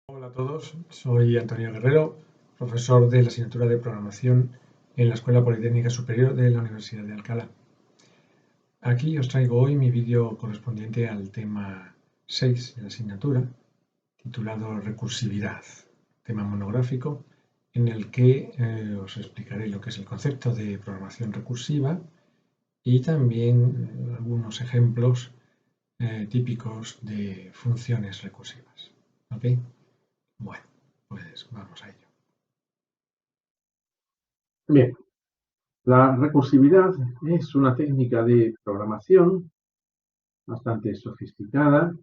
Hola a todos, soy Antonio Guerrero, profesor de la asignatura de programación en la Escuela Politécnica Superior de la Universidad de Alcalá. Aquí os traigo hoy mi vídeo correspondiente al tema 6 de la asignatura, titulado Recursividad, tema monográfico en el que os explicaré lo que es el concepto de programación recursiva y también algunos ejemplos típicos de funciones recursivas. ¿Ok? Bueno, pues vamos a ello. Bien, la recursividad es una técnica de programación bastante sofisticada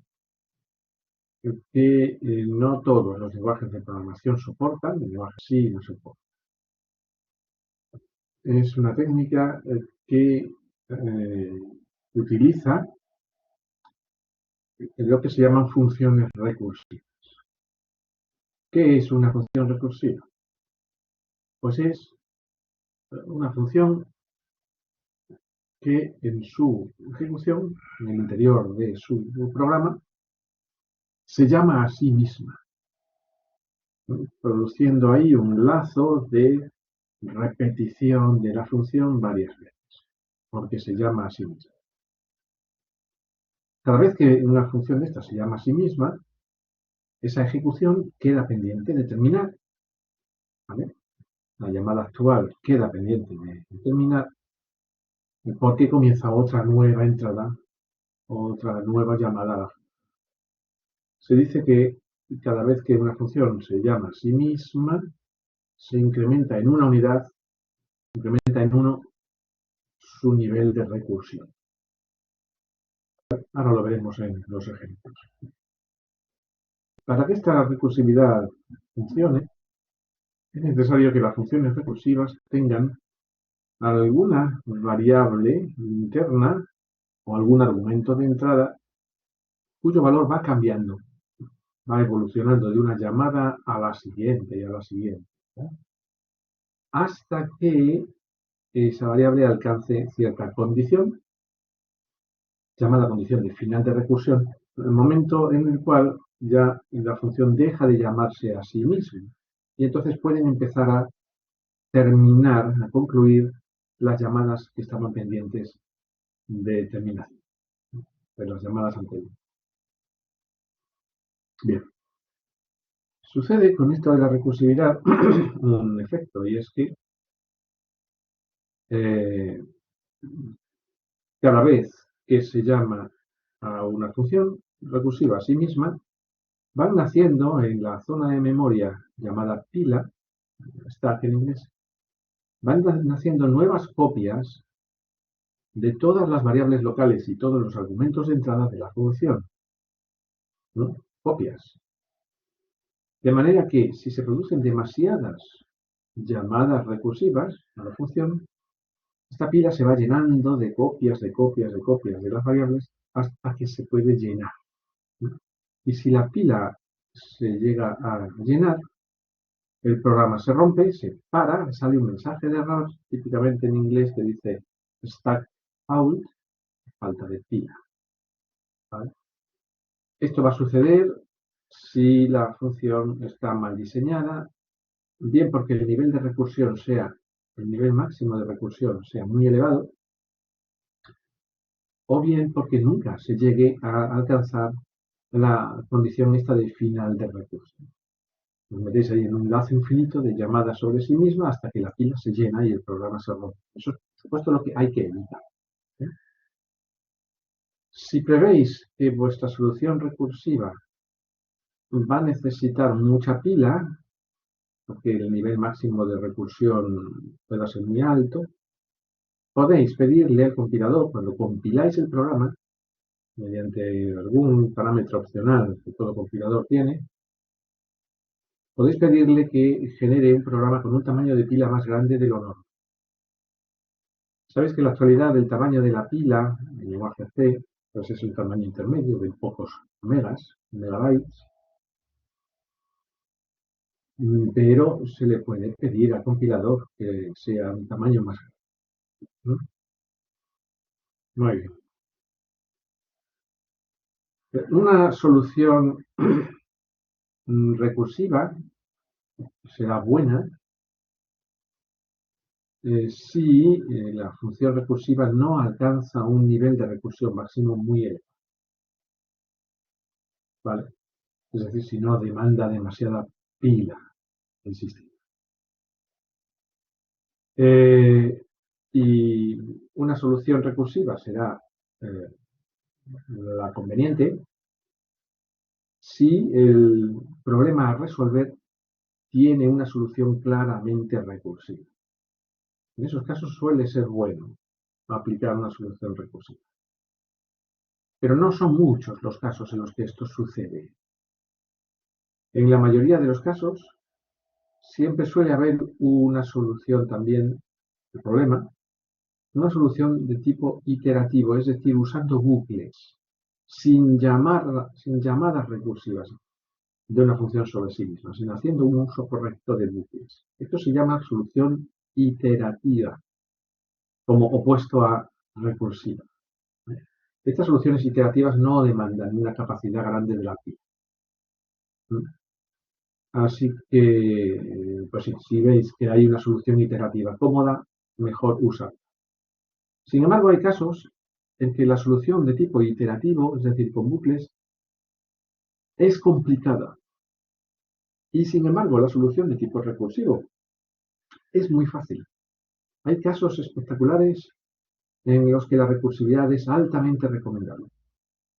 que no todos los lenguajes de programación soportan, el lenguaje sí no soporta. Es una técnica que utiliza lo que se llaman funciones recursivas. ¿Qué es una función recursiva? Pues es una función que en su ejecución, en el interior de su programa, se llama a sí misma, ¿no? Produciendo ahí un lazo de repetición de la función varias veces, porque se llama a sí misma. Cada vez que una función de esta se llama a sí misma, esa ejecución queda pendiente de terminar, ¿vale? La llamada actual queda pendiente de terminar porque comienza otra nueva entrada, otra nueva llamada a la función. Se dice que cada vez que una función se llama a sí misma, se incrementa en una unidad, incrementa en uno su nivel de recursión. Ahora lo veremos en los ejemplos. Para que esta recursividad funcione, es necesario que las funciones recursivas tengan alguna variable interna o algún argumento de entrada cuyo valor va cambiando, va evolucionando de una llamada a la siguiente y a la siguiente, ¿no? Hasta que esa variable alcance cierta condición, llamada condición de final de recursión, el momento en el cual ya la función deja de llamarse a sí misma y entonces pueden empezar a terminar, a concluir las llamadas que estaban pendientes de terminación, de las llamadas anteriores. Bien, sucede con esto de la recursividad un efecto, y es que eh, cada vez que se llama a una función recursiva a sí misma, van naciendo en la zona de memoria llamada pila, stack en inglés, van naciendo nuevas copias de todas las variables locales y todos los argumentos de entrada de la función, ¿no? Copias. De manera que si se producen demasiadas llamadas recursivas a la función, esta pila se va llenando de copias, de copias, de copias de las variables hasta que se puede llenar, ¿no? Y si la pila se llega a llenar, el programa se rompe, se para, sale un mensaje de error, típicamente en inglés que dice stack out, falta de pila, ¿vale? Esto va a suceder si la función está mal diseñada, bien porque el nivel de recursión sea, el nivel máximo de recursión sea muy elevado, o bien porque nunca se llegue a alcanzar la condición esta de final de recurso. Os metéis ahí en un lazo infinito de llamadas sobre sí misma hasta que la pila se llena y el programa se rompe. Eso es, por supuesto, lo que hay que evitar, ¿eh? Si prevéis que vuestra solución recursiva va a necesitar mucha pila, porque el nivel máximo de recursión pueda ser muy alto, podéis pedirle al compilador, cuando compiláis el programa, mediante algún parámetro opcional que todo compilador tiene, podéis pedirle que genere un programa con un tamaño de pila más grande de lo normal. Sabéis que en la actualidad el tamaño de la pila en lenguaje C pues es un tamaño intermedio de pocos megabytes, pero se le puede pedir al compilador que sea un tamaño más grande, ¿no? Muy bien. Una solución recursiva será buena si la función recursiva no alcanza un nivel de recursión máximo muy elevado, ¿vale? Es decir, si no demanda demasiada pila el sistema. Y una solución recursiva será la conveniente si el problema a resolver tiene una solución claramente recursiva. En esos casos suele ser bueno aplicar una solución recursiva. Pero no son muchos los casos en los que esto sucede. En la mayoría de los casos, siempre suele haber una solución también del problema, una solución de tipo iterativo, es decir, usando bucles, sin llamadas recursivas de una función sobre sí misma, sino haciendo un uso correcto de bucles. Esto se llama solución iterativa, como opuesto a recursiva. Estas soluciones iterativas no demandan una capacidad grande de la pila. Así que, pues sí, si veis que hay una solución iterativa cómoda, mejor usarla. Sin embargo, hay casos en que la solución de tipo iterativo, es decir, con bucles, es complicada. Y sin embargo, la solución de tipo recursivo es muy fácil. Hay casos espectaculares en los que la recursividad es altamente recomendable,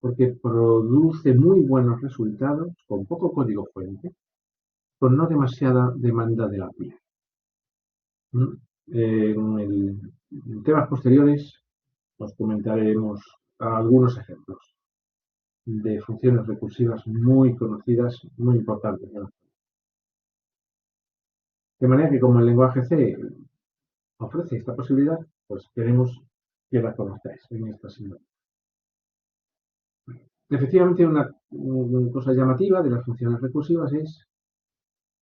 porque produce muy buenos resultados con poco código fuente, con no demasiada demanda de la pila. En temas posteriores os comentaremos algunos ejemplos de funciones recursivas muy conocidas, muy importantes, ¿no? De manera que como el lenguaje C ofrece esta posibilidad, pues queremos que la conozcáis en esta asignatura. Efectivamente, una cosa llamativa de las funciones recursivas es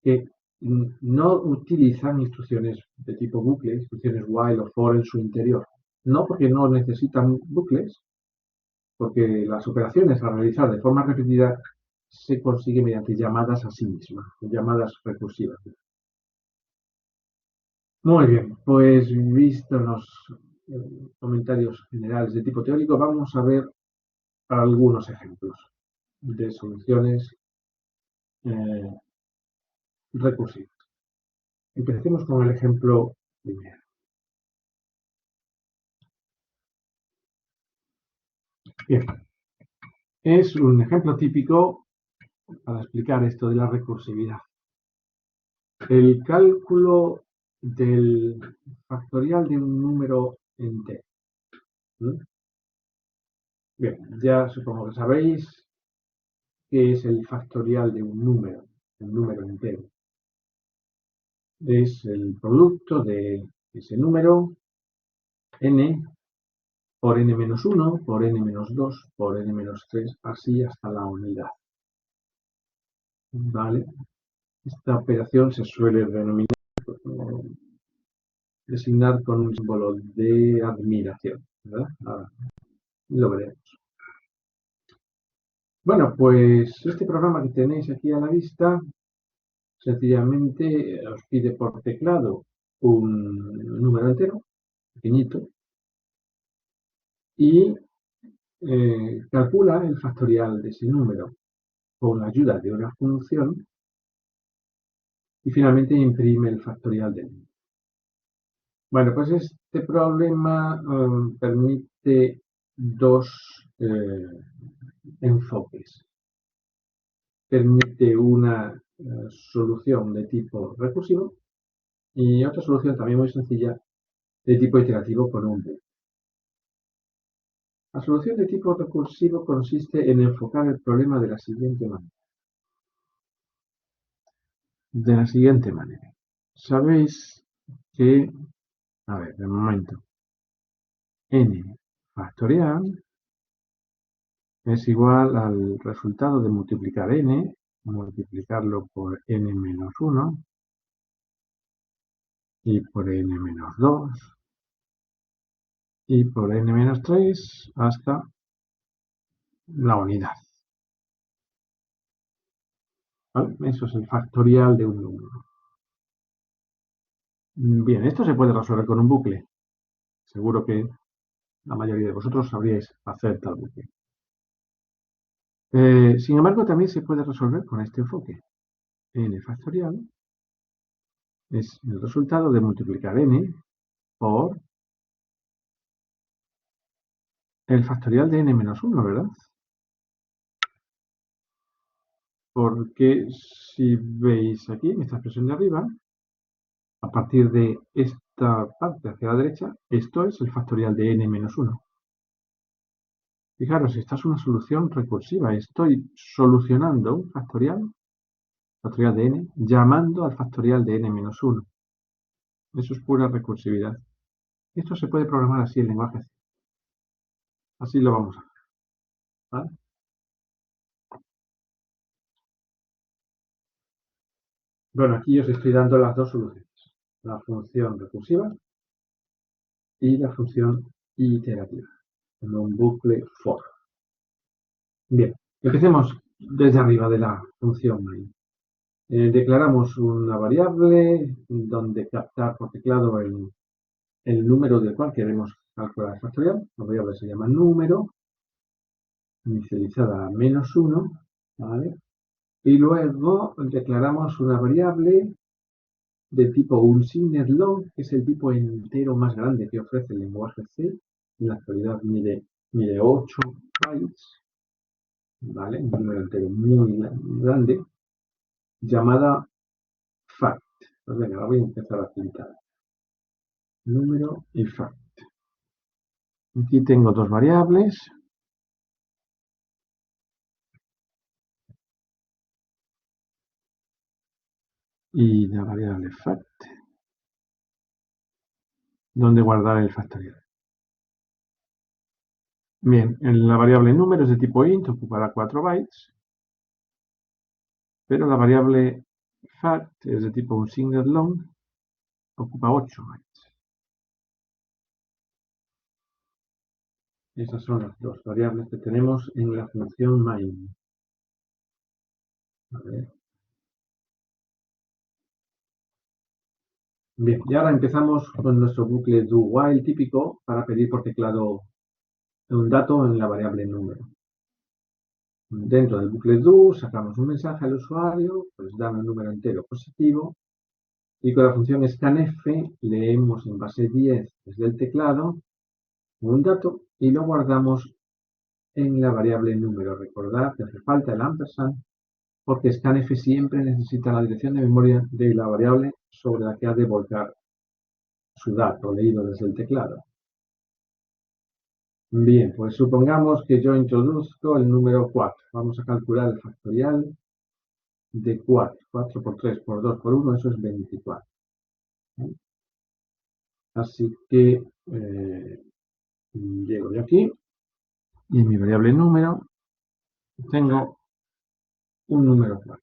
que no utilizan instrucciones de tipo bucle, instrucciones while o for en su interior. No porque no necesitan bucles, porque las operaciones a realizar de forma repetida se consiguen mediante llamadas a sí mismas, llamadas recursivas. Muy bien, pues vistos los comentarios generales de tipo teórico, vamos a ver algunos ejemplos de soluciones recursivas. Empecemos con el ejemplo primero. Bien, es un ejemplo típico para explicar esto de la recursividad. El cálculo del factorial de un número entero. Bien, ya supongo que sabéis qué es el factorial de un número entero. Es el producto de ese número n por n-1, por n-2, por n-3, así hasta la unidad. ¿Vale? Esta operación se suele designar con un símbolo de admiración, ¿verdad? Ahora lo veremos. Bueno, pues este programa que tenéis aquí a la vista, sencillamente os pide por teclado un número entero, pequeñito, y calcula el factorial de ese número con la ayuda de una función y finalmente imprime el factorial del número. Bueno, pues este problema permite dos enfoques. Permite una solución de tipo recursivo y otra solución también muy sencilla de tipo iterativo con un bucle. La solución de tipo recursivo consiste en enfocar el problema de la siguiente manera. Sabéis que, a ver, de momento, n factorial es igual al resultado de multiplicar n, multiplicarlo por n-1 y por n-2 y por n-3 hasta la unidad. ¿Vale? Eso es el factorial de un número. Bien, esto se puede resolver con un bucle. Seguro que la mayoría de vosotros sabríais hacer tal bucle. Sin embargo, también se puede resolver con este enfoque. N factorial es el resultado de multiplicar n por el factorial de n menos 1, ¿verdad? Porque si veis aquí, en esta expresión de arriba, a partir de esta parte hacia la derecha, esto es el factorial de n menos 1. Fijaros, esta es una solución recursiva. Estoy solucionando un factorial de n, llamando al factorial de n menos 1. Eso es pura recursividad. Esto se puede programar así en lenguaje C. Así lo vamos a hacer. ¿Vale? Bueno, aquí os estoy dando las dos soluciones. La función recursiva y la función iterativa, en un bucle for. Bien, empecemos desde arriba de la función main. Declaramos una variable donde captar por teclado el número del cual queremos calcular el factorial. La variable se llama número, inicializada a -1, ¿vale? Y luego declaramos una variable de tipo unsigned long, que es el tipo entero más grande que ofrece el lenguaje C. En la actualidad mide 8 bytes, ¿vale? Un número entero muy grande, llamada fact. Pues venga, ahora voy a empezar a pintar. Número y fact. Aquí tengo dos variables. Y la variable fact, donde guardar el factorial. Bien, en la variable número es de tipo int, ocupará 4 bytes, pero la variable fact es de tipo unsigned long, ocupa 8 bytes. Esas son las dos variables que tenemos en la función main. A ver. Bien, y ahora empezamos con nuestro bucle do while típico para pedir por teclado un dato en la variable número. Dentro del bucle do sacamos un mensaje al usuario, pues dame un número entero positivo, y con la función scanf leemos en base 10 desde el teclado un dato y lo guardamos en la variable número. Recordad que hace falta el ampersand porque scanf siempre necesita la dirección de memoria de la variable sobre la que ha de volcar su dato leído desde el teclado. Bien, pues supongamos que yo introduzco el número 4. Vamos a calcular el factorial de 4. 4 por 3 por 2 por 1, eso es 24. Así que llego yo aquí y en mi variable número tengo un número 4.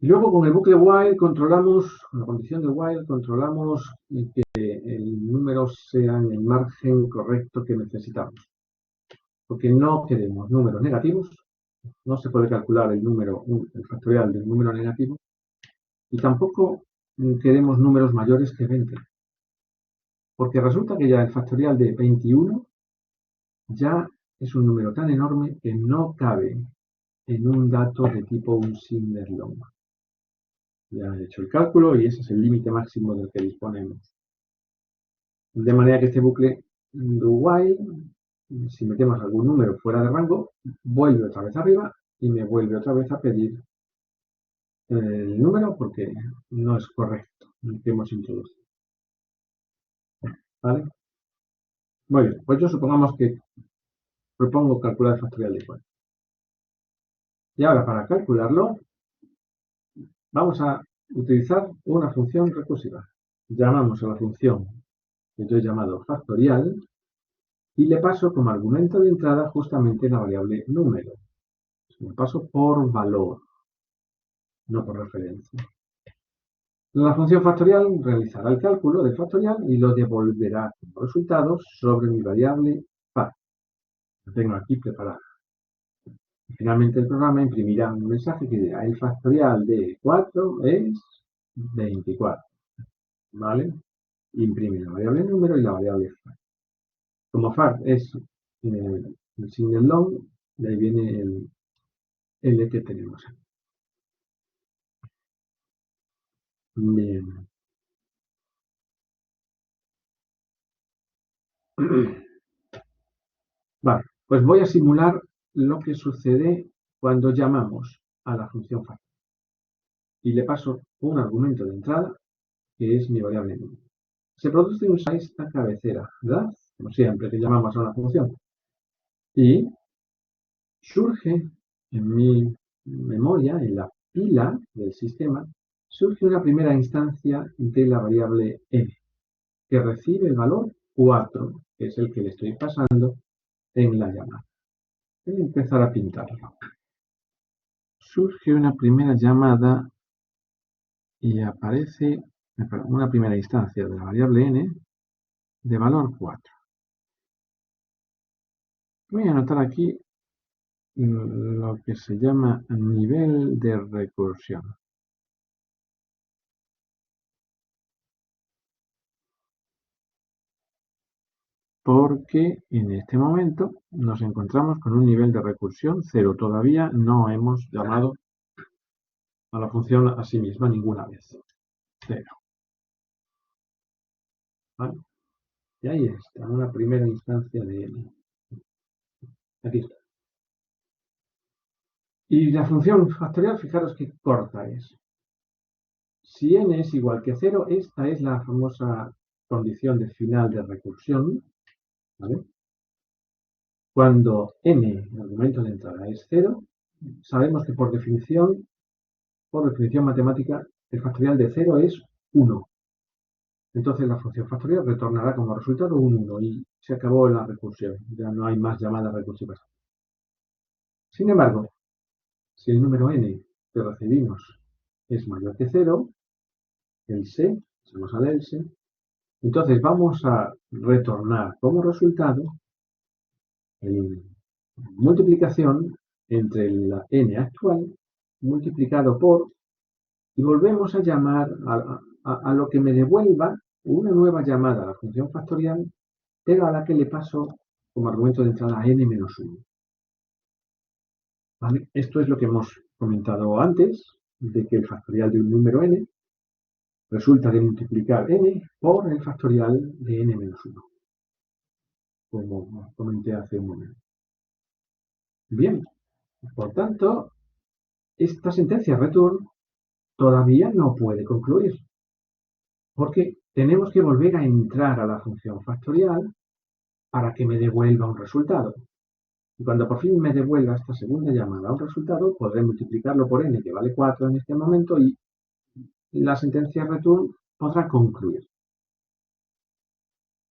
Y luego con el bucle while controlamos, con la condición de while, controlamos que el número sea en el margen correcto que necesitamos. Porque no queremos números negativos, no se puede calcular el factorial del número negativo, y tampoco queremos números mayores que 20. Porque resulta que ya el factorial de 21 ya es un número tan enorme que no cabe en un dato de tipo unsigned long. Ya he hecho el cálculo y ese es el límite máximo del que disponemos. De manera que este bucle do while, si metemos algún número fuera de rango, vuelve otra vez arriba y me vuelve otra vez a pedir el número porque no es correcto el que hemos introducido. ¿Vale? Muy bien, pues yo supongamos que propongo calcular el factorial de 4. Y ahora para calcularlo vamos a utilizar una función recursiva. Llamamos a la función que yo he llamado factorial y le paso como argumento de entrada justamente la variable número. Le paso por valor, no por referencia. La función factorial realizará el cálculo del factorial y lo devolverá como resultado sobre mi variable fact. La tengo aquí preparada. Finalmente el programa imprimirá un mensaje que dirá el factorial de 4 es 24, ¿vale? Imprime la variable número y la variable far. Como far es el single long, de ahí viene el que tenemos aquí. Bien. Vale, pues voy a simular lo que sucede cuando llamamos a la función far. Y le paso un argumento de entrada, que es mi variable número. Se produce esta cabecera, ¿verdad? Como siempre que llamamos a una función. Y surge en mi memoria, en la pila del sistema, surge una primera instancia de la variable n, que recibe el valor 4, que es el que le estoy pasando en la llamada. Voy a empezar a pintarlo. Surge una primera llamada y aparece una primera instancia de la variable n de valor 4. Voy a anotar aquí lo que se llama nivel de recursión. Porque en este momento nos encontramos con un nivel de recursión 0. Todavía no hemos llamado a la función a sí misma ninguna vez. 0. ¿Vale? Y ahí está, una primera instancia de n. Aquí está. Y la función factorial, fijaros qué corta es. Si n es igual que 0, esta es la famosa condición de final de recursión. ¿Vale? Cuando n, el argumento de entrada, es 0, sabemos que por definición matemática, el factorial de 0 es 1. Entonces la función factorial retornará como resultado un 1 y se acabó la recursión. Ya no hay más llamadas recursivas. Sin embargo, si el número n que recibimos es mayor que 0, else, pasamos al else, entonces vamos a retornar como resultado la multiplicación entre la n actual multiplicado por, y volvemos a llamar a lo que me devuelva una nueva llamada a la función factorial, pero a la que le paso como argumento de entrada n-1. ¿Vale? Esto es lo que hemos comentado antes, de que el factorial de un número n resulta de multiplicar n por el factorial de n-1, como comenté hace un momento. Bien, por tanto, esta sentencia return todavía no puede concluir, porque tenemos que volver a entrar a la función factorial para que me devuelva un resultado. Y cuando por fin me devuelva esta segunda llamada a un resultado, podré multiplicarlo por n, que vale 4 en este momento, y la sentencia return podrá concluir.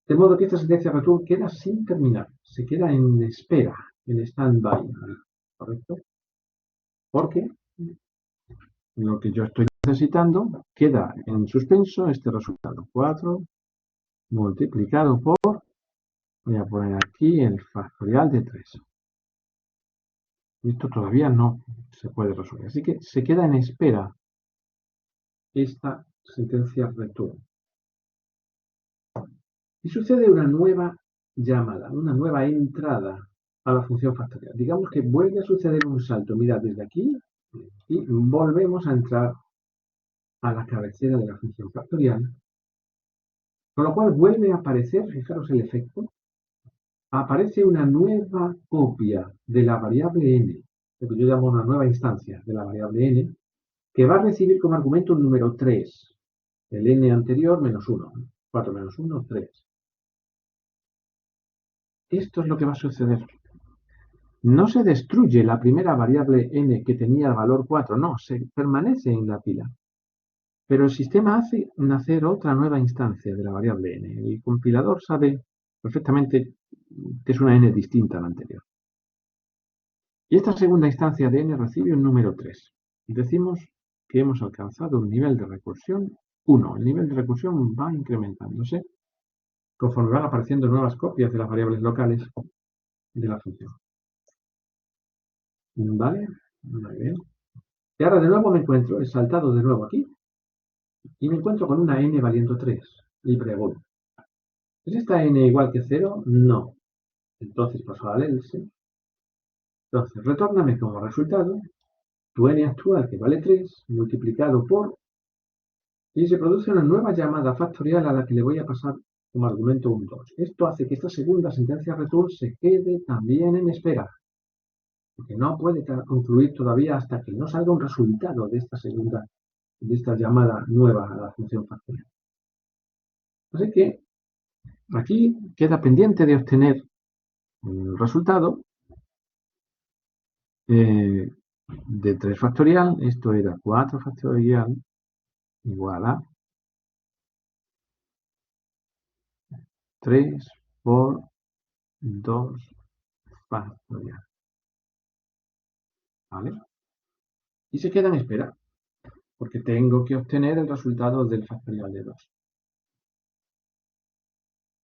De modo que esta sentencia return queda sin terminar, se queda en espera, en stand-by, ¿correcto? Porque lo que yo estoy necesitando queda en suspenso este resultado. 4 multiplicado por, voy a poner aquí el factorial de 3. Esto todavía no se puede resolver, así que se queda en espera esta sentencia return. Y sucede una nueva llamada, una nueva entrada a la función factorial. Digamos que vuelve a suceder un salto. Mirad, desde aquí y volvemos a entrar a la cabecera de la función factorial, con lo cual vuelve a aparecer, fijaros el efecto, aparece una nueva copia de la variable n, lo que yo llamo una nueva instancia de la variable n, que va a recibir como argumento un número 3, el n anterior menos 1, 4 menos 1, 3. Esto es lo que va a suceder. No se destruye la primera variable n que tenía el valor 4, no, se permanece en la pila. Pero el sistema hace nacer otra nueva instancia de la variable n. El compilador sabe perfectamente que es una n distinta a la anterior. Y esta segunda instancia de n recibe un número 3. Decimos que hemos alcanzado un nivel de recursión 1. El nivel de recursión va incrementándose conforme van apareciendo nuevas copias de las variables locales de la función. ¿Vale? Muy bien. Y ahora de nuevo me encuentro, he saltado de nuevo aquí, y me encuentro con una n valiendo 3. Y pregunto, ¿es esta n igual que 0? No. Entonces paso al else. Entonces, retórname como resultado tu n actual, que vale 3, multiplicado por, y se produce una nueva llamada factorial a la que le voy a pasar como argumento un 2. Esto hace que esta segunda sentencia return se quede también en espera, porque no puede concluir todavía hasta que no salga un resultado de esta llamada nueva a la función factorial. Así que aquí queda pendiente de obtener el resultado de 3 factorial. Esto era 4 factorial igual a 3 por 2 factorial. ¿Vale? Y se queda en espera, porque tengo que obtener el resultado del factorial de 2.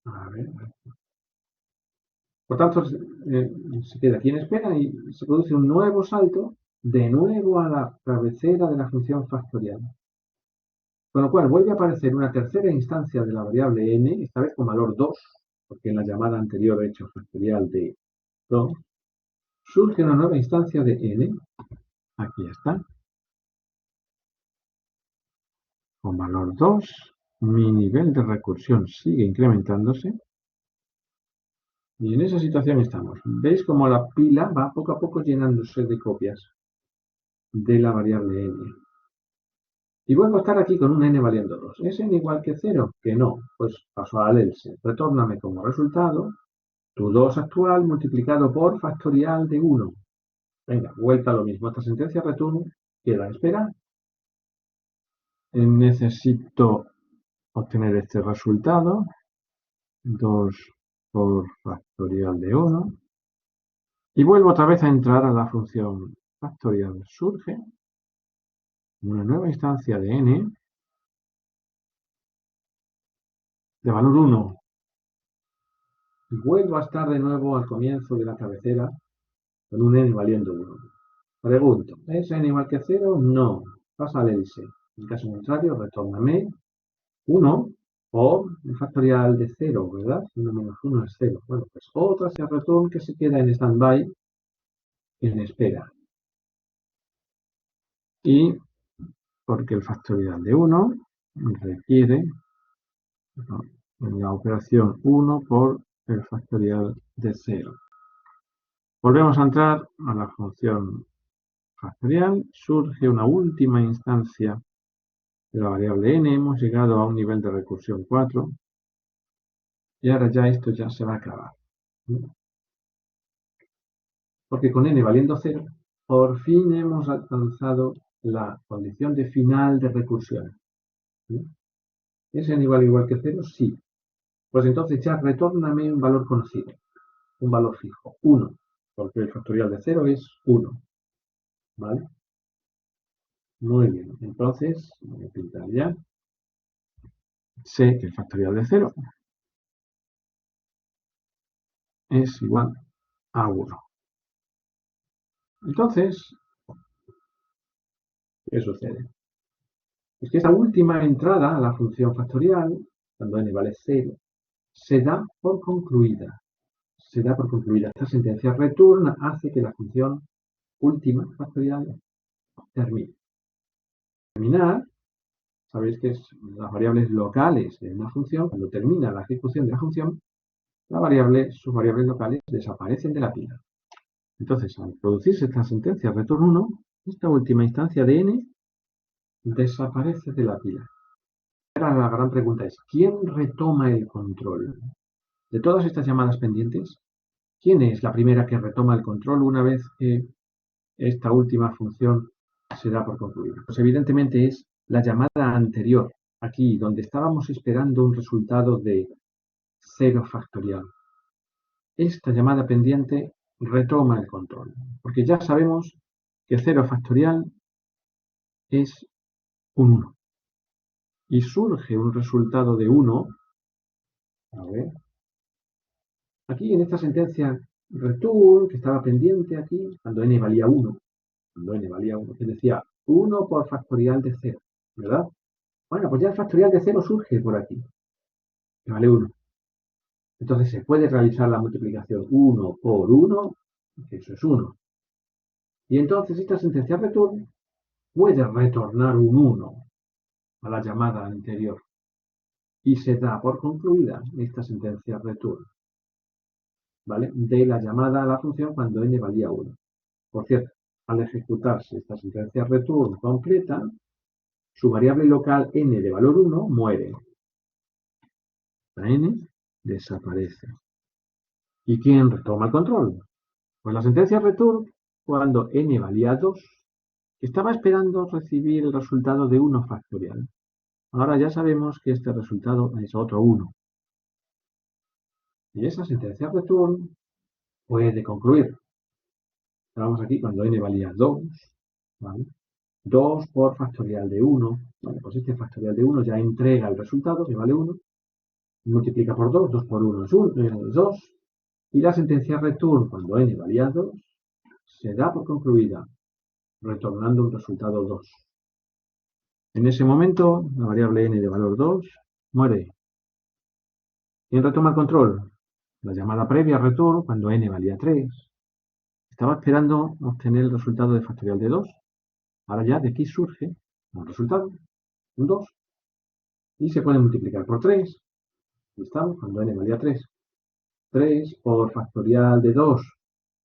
A ver. Por tanto, se queda aquí en espera y se produce un nuevo salto de nuevo a la cabecera de la función factorial. Con lo cual vuelve a aparecer una tercera instancia de la variable n, esta vez con valor 2, porque en la llamada anterior he hecho factorial de 2. Surge una nueva instancia de n, aquí está, con valor 2. Mi nivel de recursión sigue incrementándose. Y en esa situación estamos. ¿Veis cómo la pila va poco a poco llenándose de copias de la variable n? Y vuelvo a estar aquí con un n valiendo 2. ¿Es n igual que 0? Que no. Pues paso al else. Retórname como resultado tu 2 actual multiplicado por factorial de 1. Venga, vuelta a lo mismo. Esta sentencia return queda en espera. Necesito obtener este resultado. 2 por factorial de 1. Y vuelvo otra vez a entrar a la función factorial. Surge una nueva instancia de n de valor 1. Y vuelvo a estar de nuevo al comienzo de la cabecera con un n valiendo 1. Pregunto, ¿es n igual que 0? No. Pasa al else. En caso contrario, retórname 1 por un factorial de 0, ¿verdad? 1 menos 1 es 0. Bueno, pues otra return que se queda en standby, en espera. Y porque el factorial de 1 requiere la operación 1 por el factorial de 0. Volvemos a entrar a la función factorial. Surge una última instancia de la variable n. Hemos llegado a un nivel de recursión 4. Y ahora ya esto ya se va a acabar. Porque con n valiendo 0, por fin hemos alcanzado la condición de final de recursión. ¿Es n igual que 0? Sí. Pues entonces ya retórname un valor conocido, un valor fijo, 1, porque el factorial de 0 es 1. ¿Vale? Muy bien, entonces voy a pintar ya. Sé que el factorial de 0 es igual a 1. Entonces, ¿qué sucede? Es que esta última entrada a la función factorial, cuando n vale 0, se da por concluida. Se da por concluida. Esta sentencia return hace que la función última factorial termine. Terminar, sabéis que es las variables locales de una función. Cuando termina la ejecución de la función, sus variables locales desaparecen de la pila. Entonces, al producirse esta sentencia return 1, esta última instancia de n desaparece de la pila. Ahora la gran pregunta es, ¿quién retoma el control? De todas estas llamadas pendientes, ¿quién es la primera que retoma el control una vez que esta última función se da por concluida? Pues evidentemente es la llamada anterior, aquí, donde estábamos esperando un resultado de 0 factorial. Esta llamada pendiente retoma el control, porque ya sabemos que 0 factorial es un 1. Y surge un resultado de 1, a ver, aquí en esta sentencia return que estaba pendiente aquí cuando n valía 1. Cuando n valía 1, que decía 1 por factorial de 0, ¿verdad? Bueno, pues ya el factorial de 0 surge por aquí, que vale 1. Entonces se puede realizar la multiplicación 1 por 1, que eso es 1. Y entonces esta sentencia return puede retornar un 1 a la llamada anterior. Y se da por concluida esta sentencia return, ¿vale? De la llamada a la función cuando n valía 1. Por cierto, al ejecutarse esta sentencia return completa, su variable local n de valor 1 muere. La n desaparece. ¿Y quién retoma el control? Pues la sentencia return cuando n valía 2, estaba esperando recibir el resultado de 1 factorial. Ahora ya sabemos que este resultado es otro 1. Y esa sentencia return puede concluir. Vamos aquí cuando n valía 2, ¿vale? 2 por factorial de 1. Vale, pues este factorial de 1 ya entrega el resultado, que vale 1. Multiplica por 2, 2 por 1 es 2. Y la sentencia return cuando n valía 2 se da por concluida, retornando un resultado 2. En ese momento, la variable n de valor 2 muere. ¿Quién retoma el control? La llamada previa return cuando n valía 3. Estaba esperando obtener el resultado de factorial de 2. Ahora ya de aquí surge un resultado, un 2. Y se puede multiplicar por 3. Aquí estamos, cuando n valía 3. 3 por factorial de 2.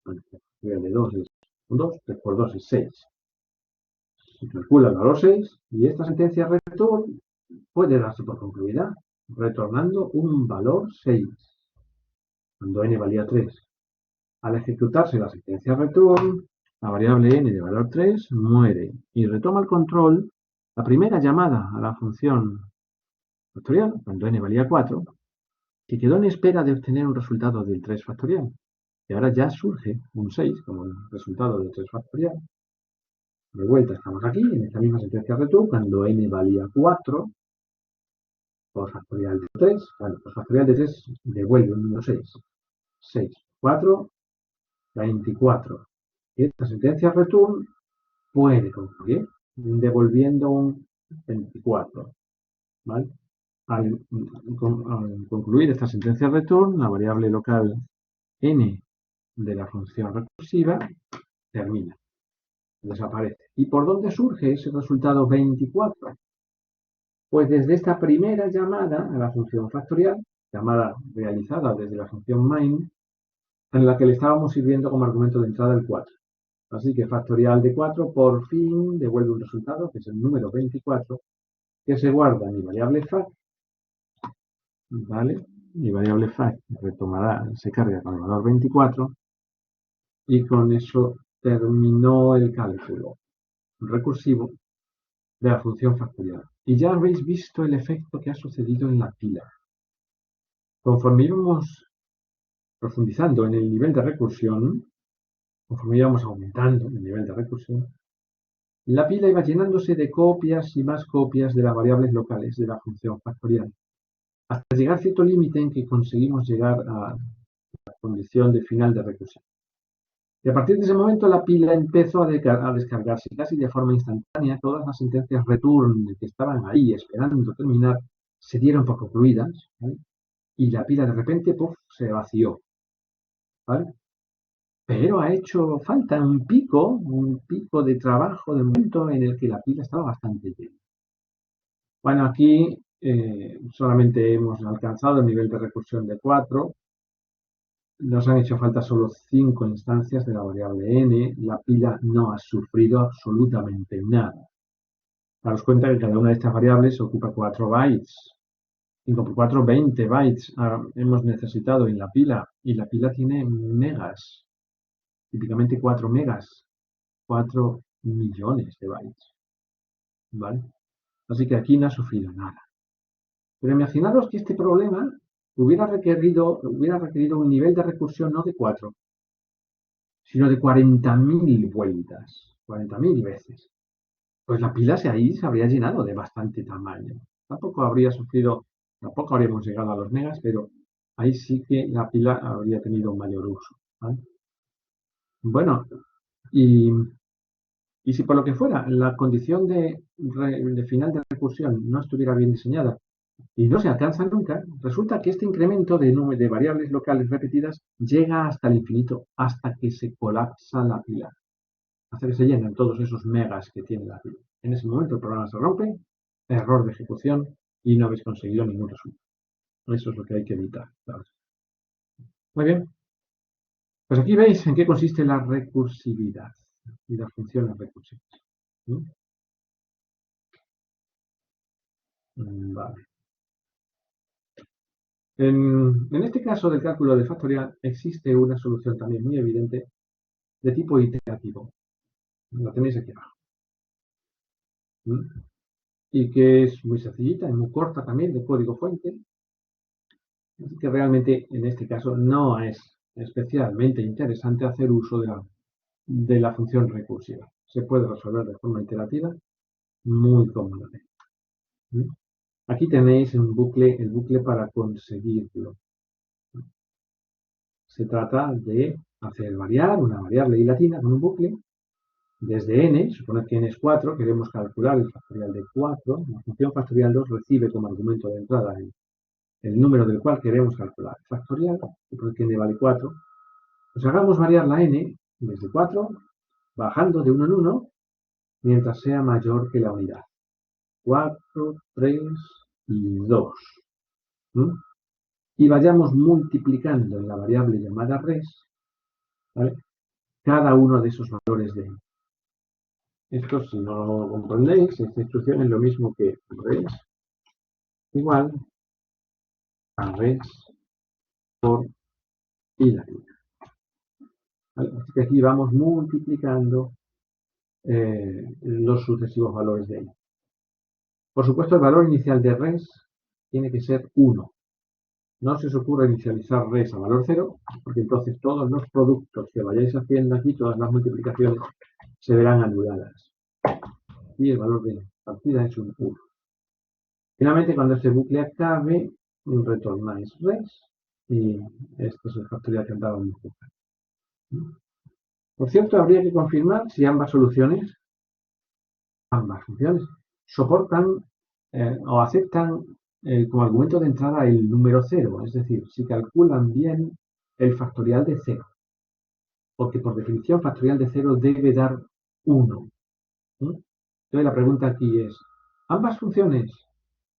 Bueno, el factorial de 2 es un 2. 3 por 2 es 6. Se calcula el valor 6 y esta sentencia return puede darse por concluida, retornando un valor 6, cuando n valía 3. Al ejecutarse la sentencia return, la variable n de valor 3 muere y retoma el control la primera llamada a la función factorial, cuando n valía 4, que quedó en espera de obtener un resultado del 3 factorial. Y ahora ya surge un 6 como el resultado del 3 factorial. De vuelta estamos aquí, en esta misma sentencia return, cuando n valía 4, por factorial de 3, bueno, por factorial de 3 devuelve un número 6. 6, 4, 24. Y esta sentencia return puede concluir devolviendo un 24. ¿Vale? Al concluir esta sentencia return, la variable local n de la función recursiva termina, desaparece. ¿Y por dónde surge ese resultado 24? Pues desde esta primera llamada a la función factorial, llamada realizada desde la función main, en la que le estábamos sirviendo como argumento de entrada el 4. Así que factorial de 4 por fin devuelve un resultado, que es el número 24, que se guarda en mi variable fact, ¿vale? Mi variable fact retomará, se carga con el valor 24, y con eso terminó el cálculo recursivo de la función factorial. Y ya habéis visto el efecto que ha sucedido en la pila. Conforme íbamos profundizando en el nivel de recursión, conforme íbamos aumentando el nivel de recursión, la pila iba llenándose de copias y más copias de las variables locales de la función factorial, hasta llegar a cierto límite en que conseguimos llegar a la condición de final de recursión. Y a partir de ese momento la pila empezó a descargarse casi de forma instantánea. Todas las sentencias return que estaban ahí esperando terminar se dieron por concluidas, ¿vale? Y la pila de repente se vació, ¿vale? Pero ha hecho falta un pico de trabajo de momento en el que la pila estaba bastante llena. Bueno, aquí solamente hemos alcanzado el nivel de recursión de 4. Nos han hecho falta solo 5 instancias de la variable n. La pila no ha sufrido absolutamente nada. Daros cuenta que cada una de estas variables ocupa 4 bytes. 5 por 4, 20 bytes hemos necesitado en la pila. Y la pila tiene megas. Típicamente 4 megas. 4 millones de bytes. ¿Vale? Así que aquí no ha sufrido nada. Pero imaginaros que este problema hubiera requerido un nivel de recursión no de 4, sino de 40.000 vueltas, 40.000 veces. Pues la pila ahí se habría llenado de bastante tamaño. Tampoco habríamos llegado a los megas, pero ahí sí que la pila habría tenido un mayor uso. ¿vale? Bueno, y si por lo que fuera la condición de final de recursión no estuviera bien diseñada y no se alcanza nunca, resulta que este incremento de variables locales repetidas llega hasta el infinito, hasta que se colapsa la pila, hasta que se llenan todos esos megas que tiene la pila. En ese momento el programa se rompe, error de ejecución y no habéis conseguido ningún resultado. Eso es lo que hay que evitar. ¿Sabes? Muy bien. Pues aquí veis en qué consiste la recursividad y las funciones recursivas. ¿Mm? Vale. En este caso del cálculo de factorial existe una solución también muy evidente de tipo iterativo. La tenéis aquí abajo. ¿Mm? Y que es muy sencillita, y muy corta también, de código fuente. Así que realmente en este caso no es especialmente interesante hacer uso de la función recursiva. Se puede resolver de forma iterativa muy cómodamente. ¿Mm? Aquí tenéis el bucle para conseguirlo. Se trata de hacer variar una variable y latina con un bucle desde n, suponer que n es 4, queremos calcular el factorial de 4, la función factorial 2 recibe como argumento de entrada el número del cual queremos calcular el factorial, suponer que n vale 4, pues hagamos variar la n desde 4, bajando de 1 en 1, mientras sea mayor que la unidad. 4, 3 y 2. ¿Mm? Y vayamos multiplicando en la variable llamada res, ¿vale?, cada uno de esos valores de n. Esto, si no lo comprendéis, esta instrucción es lo mismo que res igual a res por y latina. ¿Vale? Así que aquí vamos multiplicando los sucesivos valores de n. Por supuesto, el valor inicial de res tiene que ser 1. No se os ocurra inicializar res a valor 0, porque entonces todos los productos que vayáis haciendo aquí, todas las multiplicaciones, se verán anuladas. Y el valor de partida es un 1. Finalmente, cuando este bucle acabe, retornáis res y este es el factorial que andábamos buscando. Por cierto, habría que confirmar si ambas funciones soportan o aceptan como argumento de entrada el número 0, es decir, si calculan bien el factorial de 0, porque por definición factorial de 0 debe dar 1. Entonces la pregunta aquí es, ¿ambas funciones,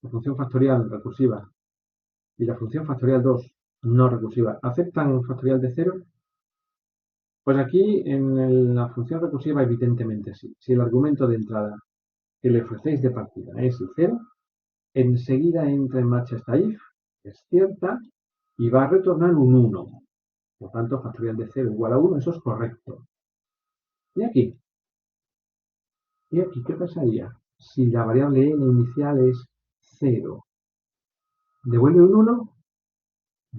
la función factorial recursiva y la función factorial 2 no recursiva, aceptan un factorial de 0? Pues aquí en la función recursiva evidentemente sí. Si el argumento de entrada que le ofrecéis de partida es el 0, enseguida entra en marcha esta if, es cierta, y va a retornar un 1. Por tanto, factorial de 0 igual a 1, eso es correcto. ¿Y aquí? ¿Qué pasaría si la variable n inicial es 0? ¿Devuelve un 1?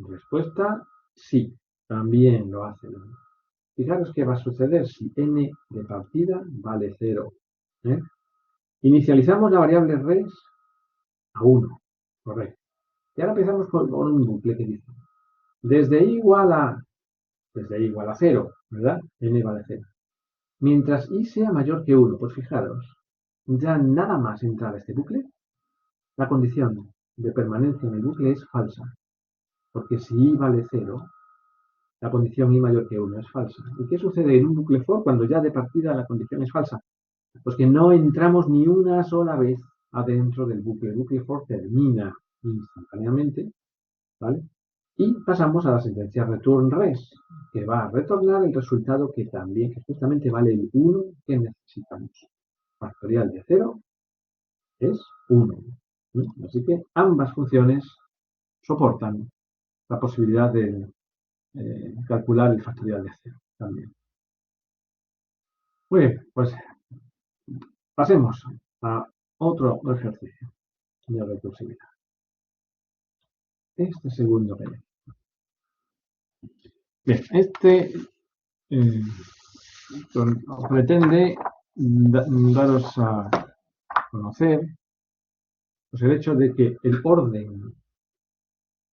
Respuesta, sí, también lo hace. Fijaros qué va a suceder si n de partida vale 0. Inicializamos la variable res a 1, correcto. Y ahora empezamos con un bucle que dice, desde i igual a 0, ¿verdad? N vale 0. Mientras i sea mayor que 1, pues fijaros, ya nada más entrar a este bucle, la condición de permanencia en el bucle es falsa. Porque si i vale 0, la condición i mayor que 1 es falsa. ¿Y qué sucede en un bucle for cuando ya de partida la condición es falsa? Pues que no entramos ni una sola vez adentro del bucle. El bucle for termina instantáneamente, ¿vale? Y pasamos a la sentencia return res, que va a retornar el resultado que justamente vale el 1 que necesitamos. Factorial de 0 es 1. Así que ambas funciones soportan la posibilidad de calcular el factorial de 0 también. Muy bien, pues pasemos a otro ejercicio de recursividad. Este segundo que hay. Bien, este pretende daros a conocer pues el hecho de que el orden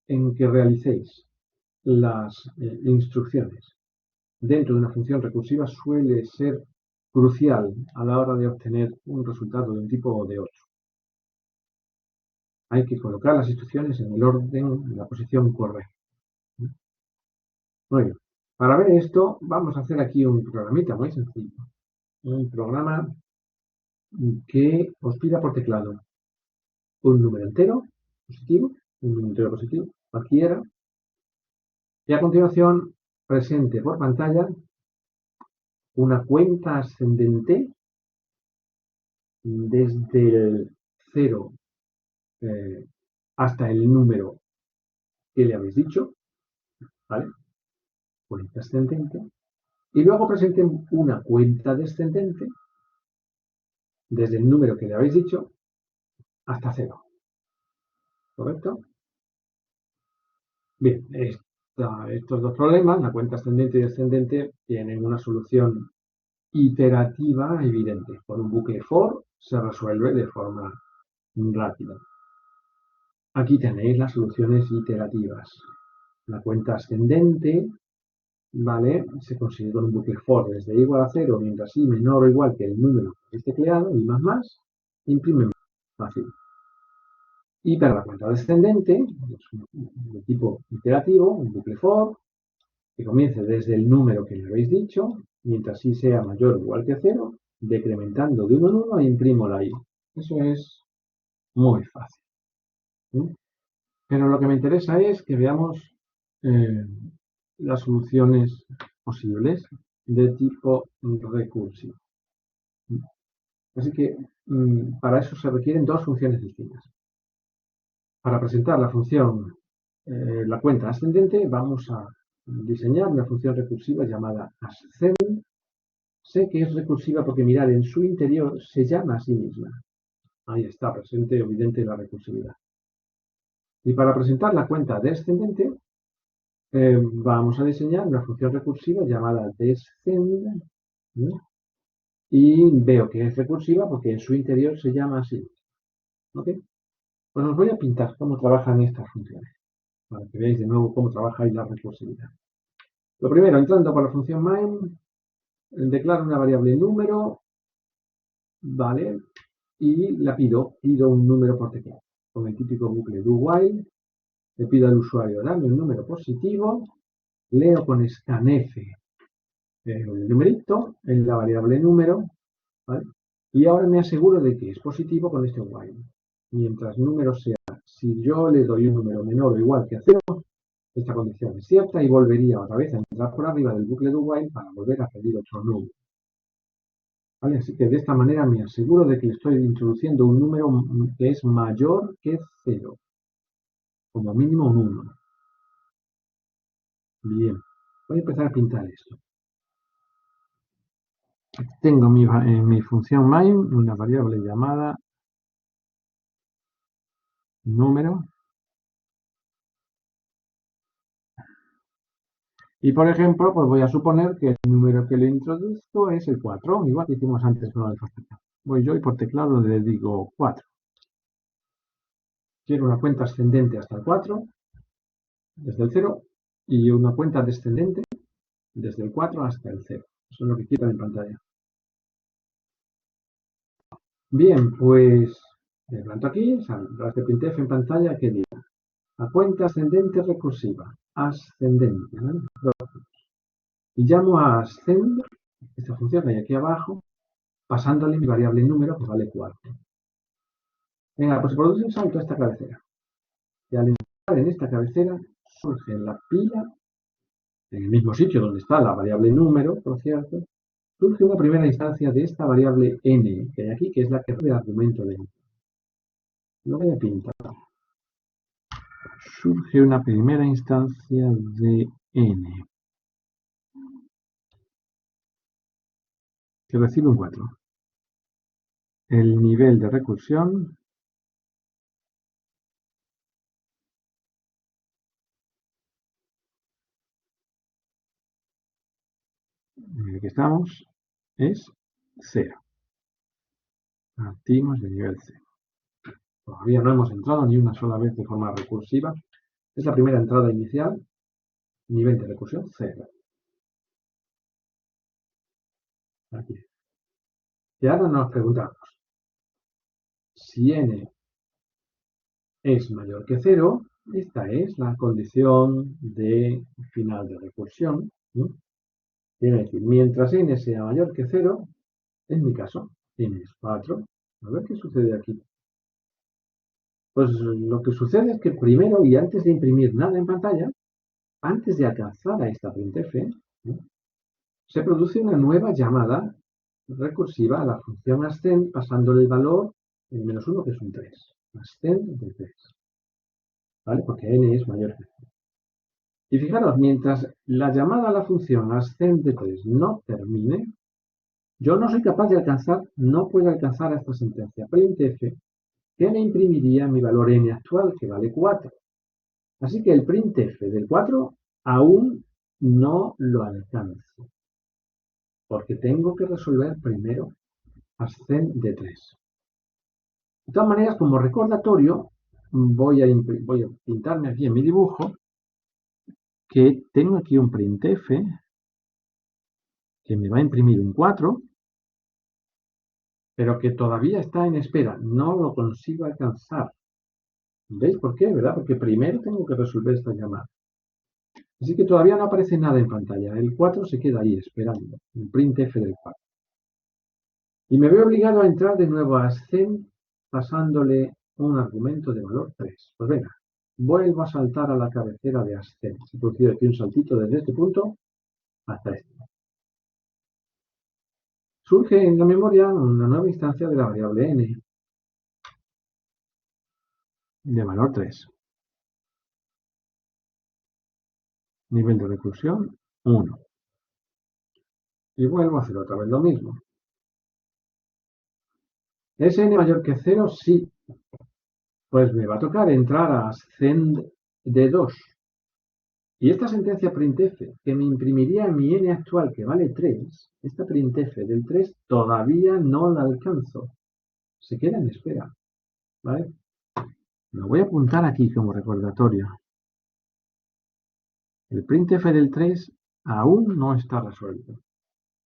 en que realicéis las instrucciones dentro de una función recursiva suele ser crucial a la hora de obtener un resultado de un tipo o de otro. Hay que colocar las instrucciones en el orden, en la posición correcta. Muy bien. Para ver esto, vamos a hacer aquí un programita muy sencillo. Un programa que os pida por teclado un número entero positivo, cualquiera, y a continuación presente por pantalla una cuenta ascendente desde el 0 hasta el número que le habéis dicho, ¿vale? Cuenta ascendente. Y luego presenten una cuenta descendente desde el número que le habéis dicho hasta 0. ¿Correcto? Bien, estos dos problemas, la cuenta ascendente y descendente, tienen una solución iterativa evidente. Con un bucle for se resuelve de forma rápida. Aquí tenéis las soluciones iterativas. La cuenta ascendente, ¿vale? Se consigue con un bucle for desde igual a 0, mientras i menor o igual que el número que esté creado, y más, imprime fácil. Y para la cuenta descendente, de tipo iterativo, un bucle for, que comience desde el número que le habéis dicho, mientras i sea mayor o igual que 0, decrementando de 1 en 1 e imprimo la i. Eso es muy fácil. ¿Sí? Pero lo que me interesa es que veamos las soluciones posibles de tipo recursivo. Así que para eso se requieren dos funciones distintas. Para presentar la función, la cuenta ascendente, vamos a diseñar una función recursiva llamada ascend. Sé que es recursiva porque, mirad, en su interior se llama a sí misma. Ahí está, presente, evidente la recursividad. Y para presentar la cuenta descendente, vamos a diseñar una función recursiva llamada descend, ¿no? Y veo que es recursiva porque en su interior se llama así. ¿Ok? Pues os voy a pintar cómo trabajan estas funciones, para que veáis de nuevo cómo trabaja ahí la recursividad. Lo primero, entrando por la función main, declaro una variable número, ¿vale? Y la pido un número por teclado. Con el típico bucle do while, le pido al usuario darme un número positivo, leo con scanf el numerito en la variable número, ¿vale? Y ahora me aseguro de que es positivo con este while. Mientras número sea, si yo le doy un número menor o igual que a 0, esta condición es cierta y volvería otra vez a entrar por arriba del bucle do while para volver a pedir otro número. ¿Vale? Así que de esta manera me aseguro de que estoy introduciendo un número que es mayor que 0. Como mínimo un 1. Bien, voy a empezar a pintar esto. Tengo en mi función main una variable llamada número. Y por ejemplo, pues voy a suponer que el número que le introduzco es el 4, igual que hicimos antes con lo del factorial. Voy yo y por teclado le digo 4. Quiero una cuenta ascendente hasta el 4, desde el 0, y una cuenta descendente desde el 4 hasta el 0. Eso es lo que quiero en pantalla. Bien, pues me planto aquí, saldrá este printf en pantalla que diga a cuenta ascendente recursiva, ascendente, ¿no? Y llamo a ascend, esta función que hay aquí abajo, pasándole mi variable número, que vale 4. Venga, pues se produce un salto a esta cabecera. Y al entrar en esta cabecera, surge en la pila, en el mismo sitio donde está la variable número, por cierto, surge una primera instancia de esta variable n que hay aquí, que es la que recibe el argumento de n. Lo voy a pintar. Surge una primera instancia de n que recibe un 4. El nivel de recursión en el que estamos es 0. Partimos de nivel 0. Todavía no hemos entrado ni una sola vez de forma recursiva. Es la primera entrada inicial, nivel de recursión 0. Aquí. Y ahora nos preguntamos, si n es mayor que 0, esta es la condición de final de recursión. Quiere decir, mientras n sea mayor que 0, en mi caso, n es 4. A ver qué sucede aquí. Pues lo que sucede es que primero, y antes de imprimir nada en pantalla, antes de alcanzar a esta printf, se produce una nueva llamada recursiva a la función ascend, pasándole el valor en -1, que es un 3. Ascend de 3. ¿Vale? Porque n es mayor que 0. Y fijaros, mientras la llamada a la función ascend de 3 no termine, yo no soy capaz de alcanzar, no puedo alcanzar a esta sentencia printf, que me imprimiría mi valor n actual, que vale 4. Así que el printf del 4 aún no lo alcanzo, porque tengo que resolver primero ascend de 3. De todas maneras, como recordatorio, voy a pintarme aquí en mi dibujo que tengo aquí un printf que me va a imprimir un 4, pero que todavía está en espera. No lo consigo alcanzar. ¿Veis por qué? ¿Verdad? Porque primero tengo que resolver esta llamada. Así que todavía no aparece nada en pantalla. El 4 se queda ahí esperando. El printf del 4. Y me veo obligado a entrar de nuevo a ascend pasándole un argumento de valor 3. Pues venga, vuelvo a saltar a la cabecera de ascend. Se ha producido aquí un saltito desde este punto hasta este. Surge en la memoria una nueva instancia de la variable n de valor 3. Nivel de recursión 1. Y vuelvo a hacer otra vez lo mismo. ¿Es n mayor que 0? Sí. Pues me va a tocar entrar a ascend de 2. Y esta sentencia printf, que me imprimiría mi n actual, que vale 3, esta printf del 3 todavía no la alcanzo. Se queda en espera. ¿Vale? Lo voy a apuntar aquí como recordatorio. El printf del 3 aún no está resuelto.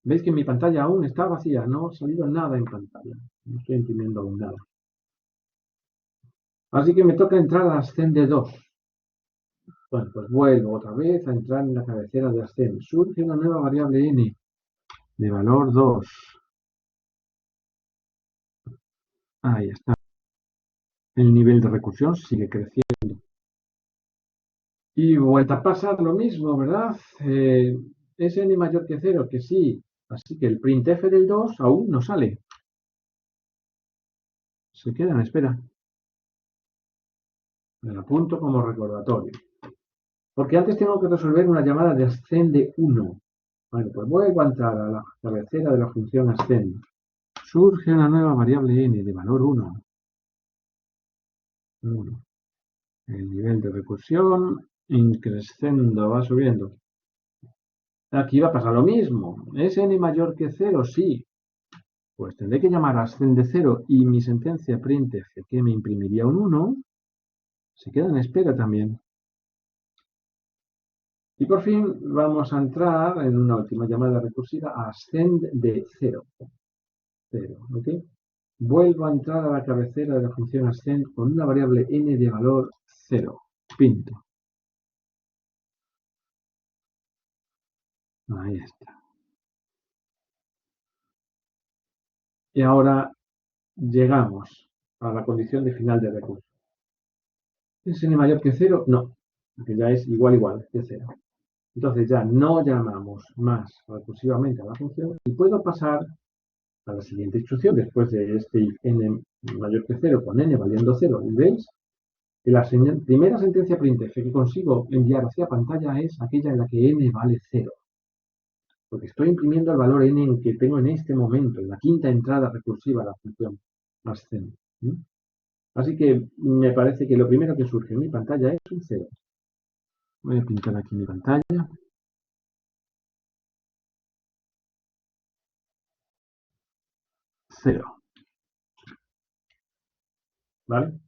¿Veis que mi pantalla aún está vacía? No ha salido nada en pantalla. No estoy imprimiendo aún nada. Así que me toca entrar a ascend de 2. Bueno, pues vuelvo otra vez a entrar en la cabecera de ascend. Surge una nueva variable n de valor 2. Ahí está. El nivel de recursión sigue creciendo. Y vuelta a pasar lo mismo, ¿verdad? ¿Es n mayor que 0? Que sí. Así que el printf del 2 aún no sale. Se queda en espera. Me lo apunto como recordatorio. Porque antes tengo que resolver una llamada de ascend de 1. Bueno, pues vuelvo a entrar a la cabecera de la función ascend. Surge una nueva variable n de valor 1. 1. El nivel de recursión increciendo, va subiendo. Aquí va a pasar lo mismo. ¿Es n mayor que 0? Sí. Pues tendré que llamar a ascend de 0 y mi sentencia printf, que me imprimiría un 1, se queda en espera también. Y por fin vamos a entrar en una última llamada recursiva a ascend de 0. 0, ¿ok? Vuelvo a entrar a la cabecera de la función ascend con una variable n de valor 0. Pinto. Ahí está. Y ahora llegamos a la condición de final de recurso. ¿Es n mayor que 0? No, porque ya es igual que 0. Entonces ya no llamamos más recursivamente a la función y puedo pasar a la siguiente instrucción después de este n mayor que 0 con n valiendo 0. Y veis que la primera sentencia printf que consigo enviar hacia pantalla es aquella en la que n vale 0. Porque estoy imprimiendo el valor n que tengo en este momento, en la quinta entrada recursiva de la función ascend. Así que me parece que lo primero que surge en mi pantalla es un 0. Voy a pintar aquí mi pantalla. 0. ¿Vale?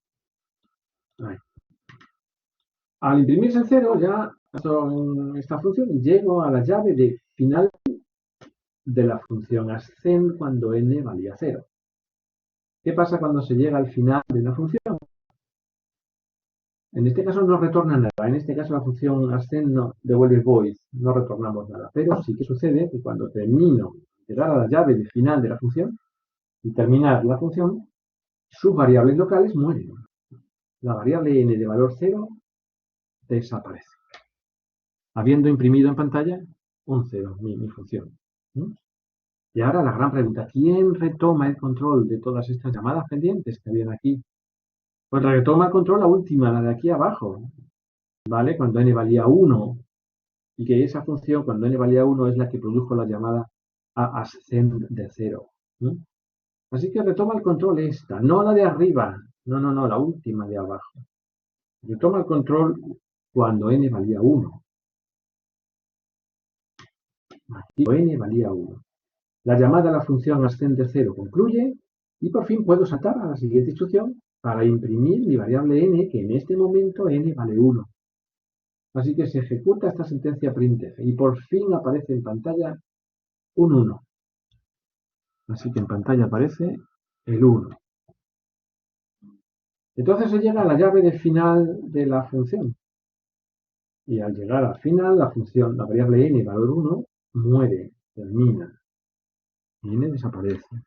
Ahí. Al imprimirse el 0, ya con esta función llego a la llave de final de la función ascend cuando n valía 0. ¿Qué pasa cuando se llega al final de la función? En este caso no retorna nada. En este caso la función ascend no devuelve void, no retornamos nada. Pero sí que sucede que cuando termino de llegar a la llave de final de la función y terminar la función, sus variables locales mueren. La variable n de valor 0 desaparece, habiendo imprimido en pantalla un 0, mi función. Y ahora la gran pregunta, ¿quién retoma el control de todas estas llamadas pendientes que habían aquí? Pues retoma el control la última, la de aquí abajo, ¿vale? Cuando n valía 1, y que esa función, cuando n valía 1, es la que produjo la llamada a ascend de 0. Así que retoma el control esta, no la de arriba, no, la última de abajo. Retoma el control cuando n valía 1. Aquí n valía 1. La llamada a la función ascend de 0 concluye y por fin puedo saltar a la siguiente instrucción para imprimir mi variable n, que en este momento n vale 1. Así que se ejecuta esta sentencia printf y por fin aparece en pantalla un 1. Así que en pantalla aparece el 1. Entonces se llega a la llave de final de la función. Y al llegar al final, la función, la variable n, valor 1, muere, termina. N desaparece.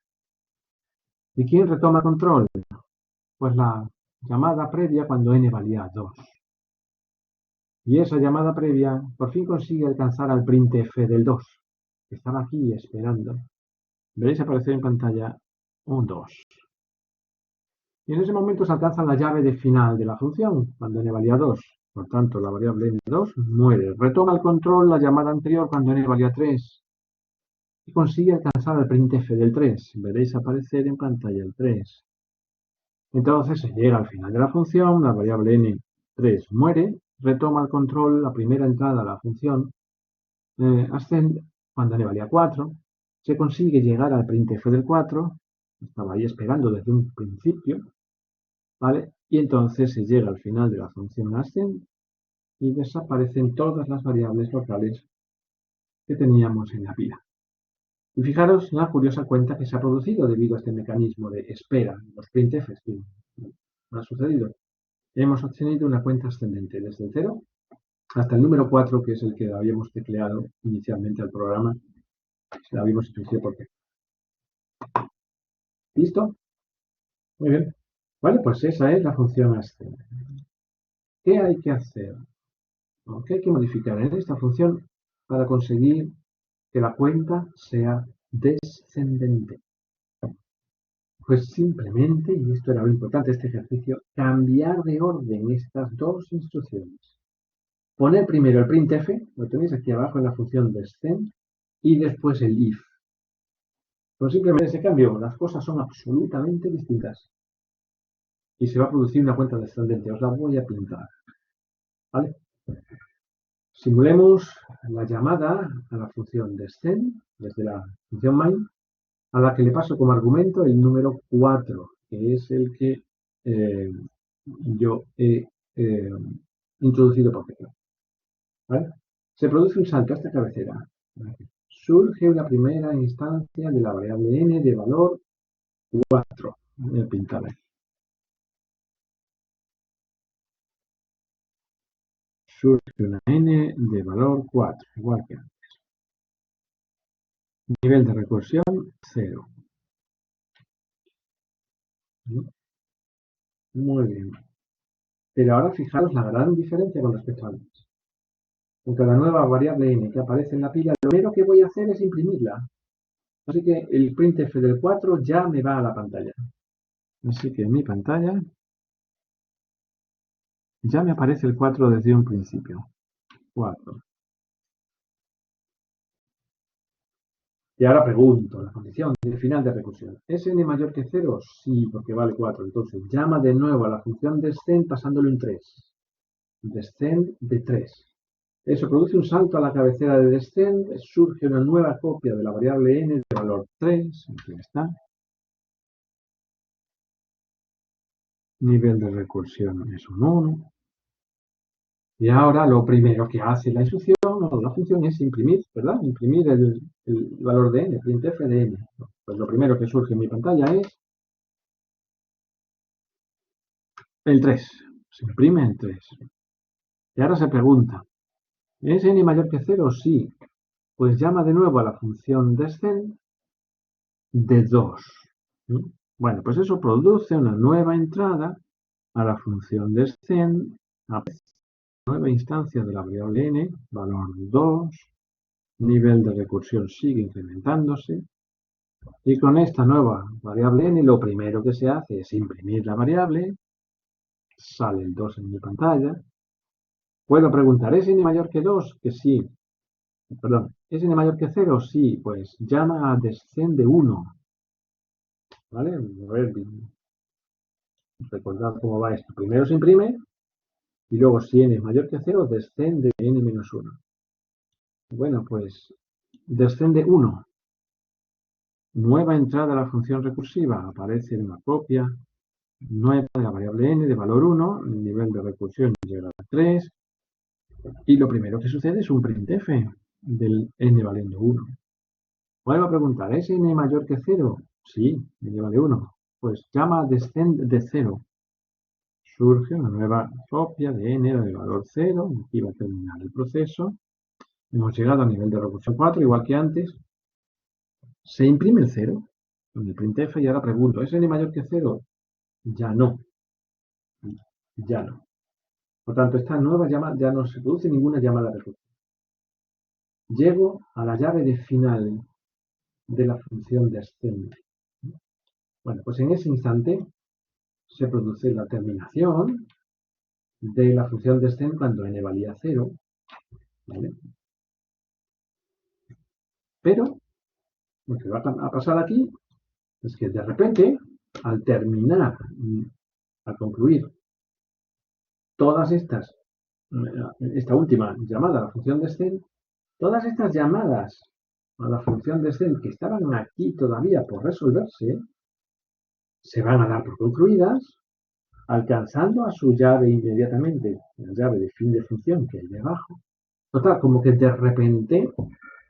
¿Y quién retoma control? Pues la llamada previa cuando n valía 2. Y esa llamada previa por fin consigue alcanzar al printf del 2, que estaba aquí esperando. Veréis aparecer en pantalla un 2. Y en ese momento se alcanza la llave de final de la función, cuando n valía 2. Por tanto, la variable n2 muere. Retoma el control la llamada anterior cuando n valía 3. Y consigue alcanzar el printf del 3. Veréis aparecer en pantalla el 3. Entonces se llega al final de la función, la variable n3 muere, retoma el control la primera entrada a la función ascend cuando n valía 4, se consigue llegar al printf del 4, estaba ahí esperando desde un principio, ¿vale? Y entonces se llega al final de la función ascend y desaparecen todas las variables locales que teníamos en la pila. Y fijaros la curiosa cuenta que se ha producido debido a este mecanismo de espera, los printfs que ha sucedido. Hemos obtenido una cuenta ascendente desde el 0 hasta el número 4, que es el que habíamos tecleado inicialmente al programa. La habíamos introducido por qué. ¿Listo? Muy bien. Vale, pues esa es la función ascend. ¿Qué hay que hacer? ¿Qué hay que modificar en esta función para conseguir que la cuenta sea descendente? Pues simplemente, y esto era lo importante de este ejercicio, cambiar de orden estas dos instrucciones. Poner primero el printf, lo tenéis aquí abajo en la función descend, y después el if. Pues simplemente ese cambio, las cosas son absolutamente distintas. Y se va a producir una cuenta descendente. Os la voy a pintar. ¿Vale? Simulemos la llamada a la función descend, desde la función main, a la que le paso como argumento el número 4, que es el que yo he introducido por defecto. ¿Vale? Se produce un salto a esta cabecera. Surge una primera instancia de la variable n de valor 4. Voy a pintar aquí. Surge una n de valor 4, igual que antes. Nivel de recursión 0. Muy bien. Pero ahora fijaros la gran diferencia con respecto a antes. Con cada nueva variable n que aparece en la pila, lo primero que voy a hacer es imprimirla. Así que el printf del 4 ya me va a la pantalla. Así que en mi pantalla ya me aparece el 4 desde un principio. 4. Y ahora pregunto, la condición de final de recursión. ¿Es n mayor que 0? Sí, porque vale 4. Entonces llama de nuevo a la función descend pasándole un 3. Descend de 3. Eso produce un salto a la cabecera de descend, surge una nueva copia de la variable n de valor 3, aquí está. Nivel de recursión es un 1. Y ahora lo primero que hace la instrucción o la función es imprimir, ¿verdad? Imprimir el valor de n, printf de n. Pues lo primero que surge en mi pantalla es el 3. Se imprime el 3. Y ahora se pregunta, ¿es n mayor que 0? Sí. Pues llama de nuevo a la función descend de 2. Bueno, pues eso produce una nueva entrada a la función descend, a nueva instancia de la variable n, valor 2, nivel de recursión sigue incrementándose, y con esta nueva variable n lo primero que se hace es imprimir la variable, sale el 2 en mi pantalla. Puedo preguntar, ¿es n mayor que 2? Que sí. Perdón, ¿es n mayor que 0? Sí, pues llama a descend de 1. ¿Vale? A ver, recordad cómo va esto. Primero se imprime, y luego si n es mayor que 0, descende n menos 1. Bueno, pues descende 1. Nueva entrada a la función recursiva. Aparece una copia nueva de la variable n de valor 1. El nivel de recursión llega a 3. Y lo primero que sucede es un printf del n valiendo 1. Vuelvo a preguntar, ¿es n mayor que 0? Sí, n vale 1. Pues llama a descend de 0. Surge una nueva copia de n de valor 0. Aquí va a terminar el proceso. Hemos llegado al nivel de recursión 4, igual que antes. Se imprime el 0 con el printf y ahora pregunto, ¿es n mayor que 0? Ya no. Ya no. Por tanto, esta nueva llamada ya no se produce ninguna llamada de recursión. Llego a la llave de final de la función descend. Bueno, pues en ese instante se produce la terminación de la función descend cuando n valía 0. ¿Vale? Pero lo que va a pasar aquí es que de repente, al terminar, al concluir todas esta última llamada a la función descend, todas estas llamadas a la función descend que estaban aquí todavía por resolverse, se van a dar por concluidas, alcanzando a su llave inmediatamente, la llave de fin de función que hay debajo. Total, como que de repente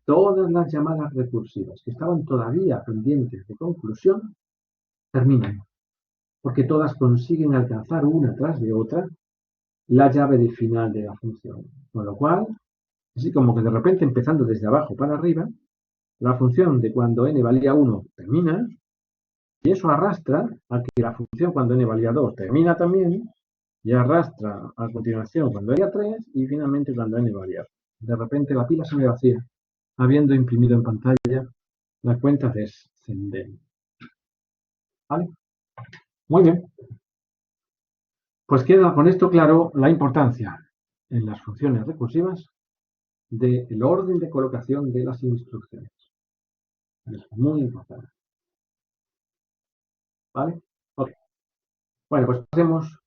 todas las llamadas recursivas que estaban todavía pendientes de conclusión terminan, porque todas consiguen alcanzar una tras de otra la llave de final de la función. Con lo cual, así como que de repente empezando desde abajo para arriba, la función de cuando n valía 1 termina, y eso arrastra a que la función cuando n valía 2 termina también, y arrastra a continuación cuando n valía 3 y finalmente cuando n valía 2. De repente la pila se me vacía, habiendo imprimido en pantalla la cuenta descendente. ¿Vale? Muy bien. Pues queda con esto claro la importancia en las funciones recursivas del orden de colocación de las instrucciones. Es muy importante. ¿Vale? Ok. Bueno, pues pasemos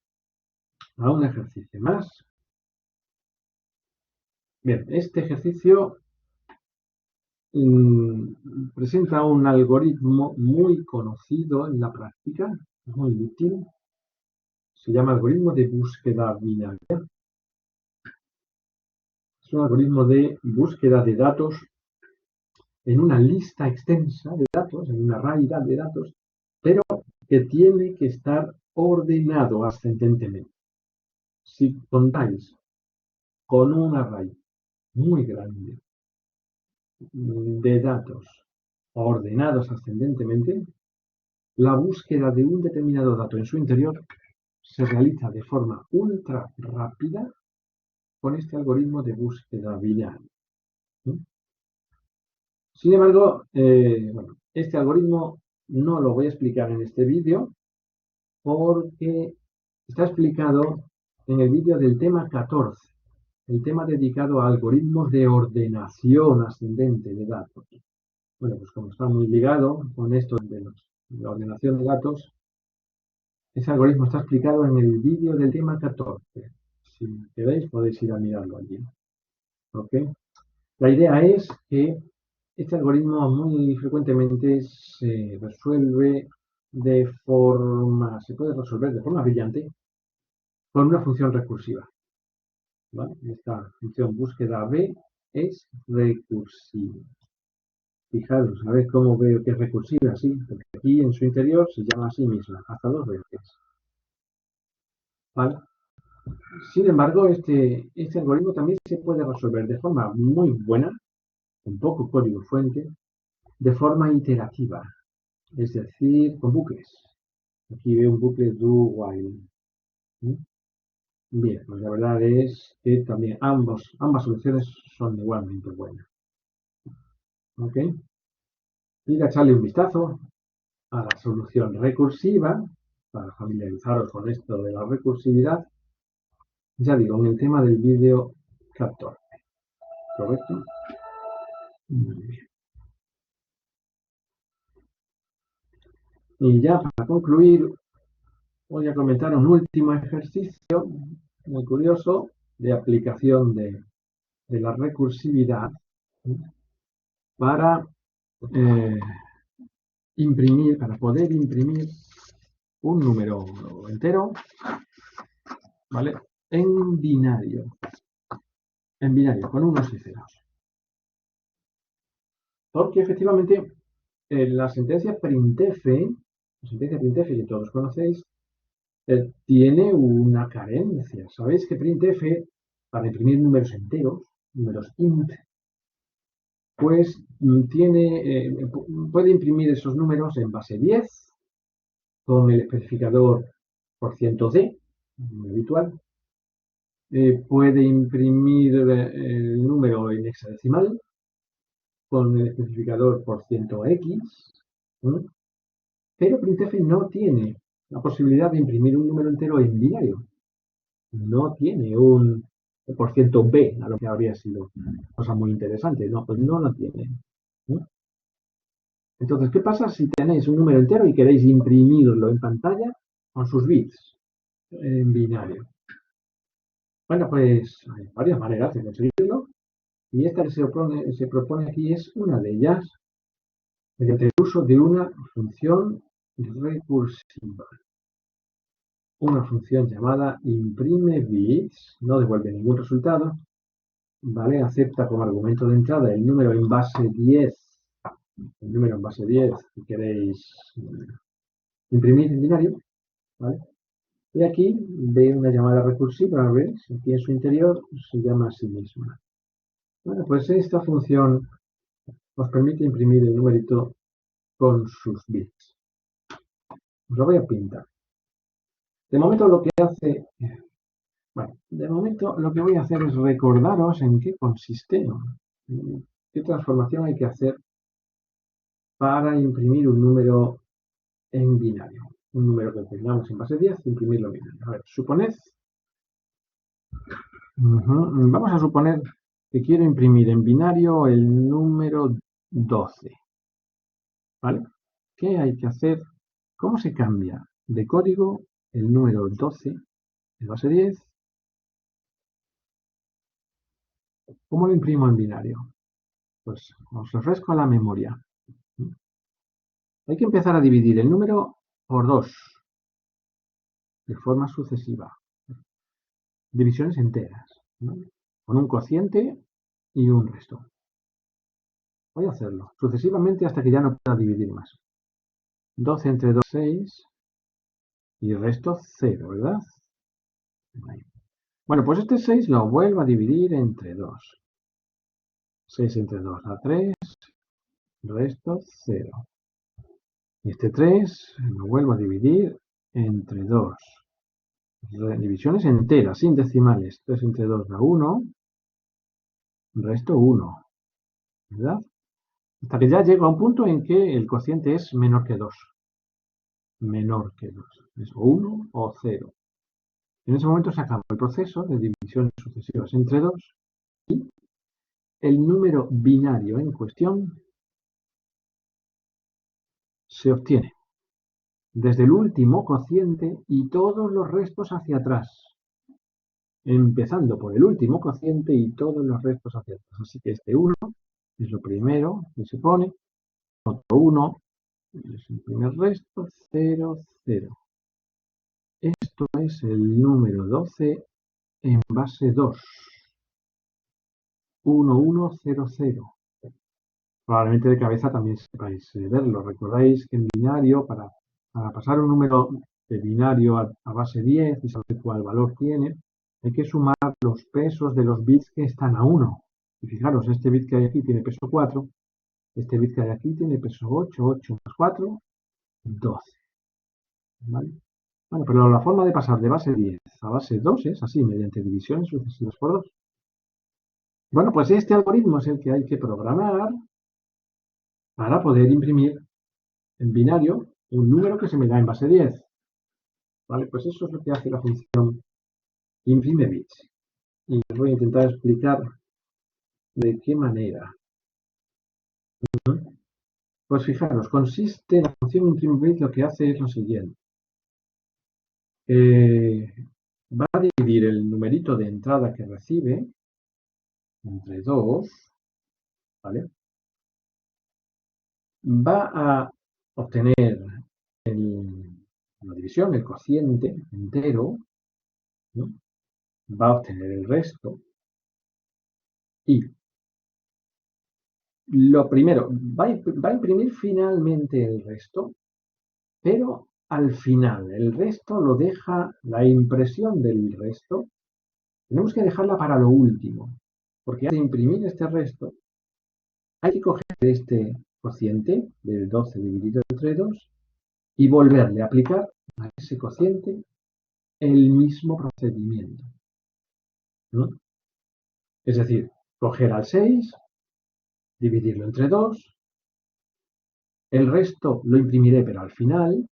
a un ejercicio más. Bien, este ejercicio presenta un algoritmo muy conocido en la práctica, muy útil. Se llama algoritmo de búsqueda binaria. Es un algoritmo de búsqueda de datos en una lista extensa de datos, en una array de datos, pero que tiene que estar ordenado ascendentemente. Si contáis con un array muy grande de datos ordenados ascendentemente, la búsqueda de un determinado dato en su interior se realiza de forma ultra rápida con este algoritmo de búsqueda binaria. Sin embargo, bueno, este algoritmo no lo voy a explicar en este vídeo porque está explicado en el vídeo del tema 14, el tema dedicado a algoritmos de ordenación ascendente de datos. Bueno, pues como está muy ligado con esto de la ordenación de datos, ese algoritmo está explicado en el vídeo del tema 14. Si queréis podéis ir a mirarlo allí. ¿Ok? La idea es que este algoritmo muy frecuentemente se puede resolver de forma brillante con una función recursiva. ¿vale? Esta función búsqueda B es recursiva. Fijaros, a ver cómo veo que es recursiva, sí, porque aquí en su interior se llama a sí misma, hasta 2 veces. ¿Vale? Sin embargo, este algoritmo también se puede resolver de forma muy buena, con poco código fuente, de forma iterativa, es decir, con bucles. Aquí veo un bucle do-while. Bien, pues la verdad es que también ambas soluciones son igualmente buenas. ¿Ok? Ir a echarle un vistazo a la solución recursiva, para familiarizaros con esto de la recursividad, ya digo, en el tema del vídeo captor. ¿Correcto? Muy bien. Y ya para concluir, voy a comentar un último ejercicio muy curioso de aplicación de la recursividad para para poder imprimir un número entero, ¿vale? En binario, con unos y ceros. Porque efectivamente la sentencia printf, que todos conocéis, tiene una carencia. Sabéis que printf, para imprimir números enteros, números int, pues puede imprimir esos números en base 10 con el especificador %d, muy habitual. Puede imprimir el número en hexadecimal con el especificador %x, ¿no? Pero printf no tiene la posibilidad de imprimir un número entero en binario. No tiene un %b, a lo que habría sido cosa muy interesante. No, pues no lo tiene, ¿no? Entonces, ¿qué pasa si tenéis un número entero y queréis imprimirlo en pantalla con sus bits en binario? Bueno, pues hay varias maneras de conseguirlo y esta que se propone aquí es una de ellas, mediante el uso de una función recursiva. Una función llamada imprime bits, no devuelve ningún resultado, ¿vale? Acepta como argumento de entrada el número en base 10, que queréis imprimir en binario, ¿vale? Y aquí ve una llamada recursiva, ¿ves? Aquí en su interior se llama a sí misma. Bueno, pues esta función os permite imprimir el numerito con sus bits. Os lo voy a pintar. De momento lo que voy a hacer es recordaros en qué consiste, qué transformación hay que hacer para imprimir un número en binario. Un número que tengamos en base 10, imprimirlo en binario. A ver, vamos a suponer que quiero imprimir en binario el número 12. ¿Vale? ¿Qué hay que hacer? ¿Cómo se cambia de código el número 12 en base 10? ¿Cómo lo imprimo en binario? Pues os refresco la memoria. Hay que empezar a dividir el número por 2 de forma sucesiva. Divisiones enteras, ¿no? Con un cociente y un resto. Voy a hacerlo sucesivamente hasta que ya no pueda dividir más. 12 entre 2, 6 y el resto 0, ¿verdad? Ahí. Bueno, pues este 6 lo vuelvo a dividir entre 2. 6 entre 2 da 3, resto 0. Y este 3 lo vuelvo a dividir entre 2. Divisiones enteras, sin decimales. 3 entre 2 da 1, resto 1, ¿verdad? Hasta que ya llego a un punto en que el cociente es menor que 2. Menor que 2. Es o 1 o 0. En ese momento se acaba el proceso de divisiones sucesivas entre 2 y el número binario en cuestión se obtiene desde el último cociente y todos los restos hacia atrás. Empezando por el último cociente y todos los restos hacia atrás. Así que este 1 es lo primero que se pone, otro 1 es el primer resto, 0, 0. Esto es el número 12 en base 2. 1100. Probablemente de cabeza también sepáis verlo. Recordáis que en binario, para pasar un número de binario a base 10 y saber cuál valor tiene, hay que sumar los pesos de los bits que están a 1. Y fijaros, este bit que hay aquí tiene peso 4, este bit que hay aquí tiene peso 8, 8 más 4, 12. ¿Vale? Bueno, pero la forma de pasar de base 10 a base 2 es así, mediante divisiones sucesivas por 2. Bueno, pues este algoritmo es el que hay que programar para poder imprimir en binario un número que se me da en base 10. ¿Vale? Pues eso es lo que hace la función imprime bits. Y os voy a intentar explicar de qué manera. Pues fijaros, consiste la función imprime bits, lo que hace es lo siguiente. Va a dividir el numerito de entrada que recibe entre 2, ¿vale? Va a obtener la división, el cociente entero, ¿no? Va a obtener el resto y lo primero, va a imprimir finalmente el resto, pero al final, el resto lo deja, la impresión del resto, tenemos que dejarla para lo último, porque antes de imprimir este resto, hay que coger este cociente del 12 dividido entre 2 y volverle a aplicar a ese cociente el mismo procedimiento, ¿no? Es decir, coger al 6, dividirlo entre 2, el resto lo imprimiré pero al final,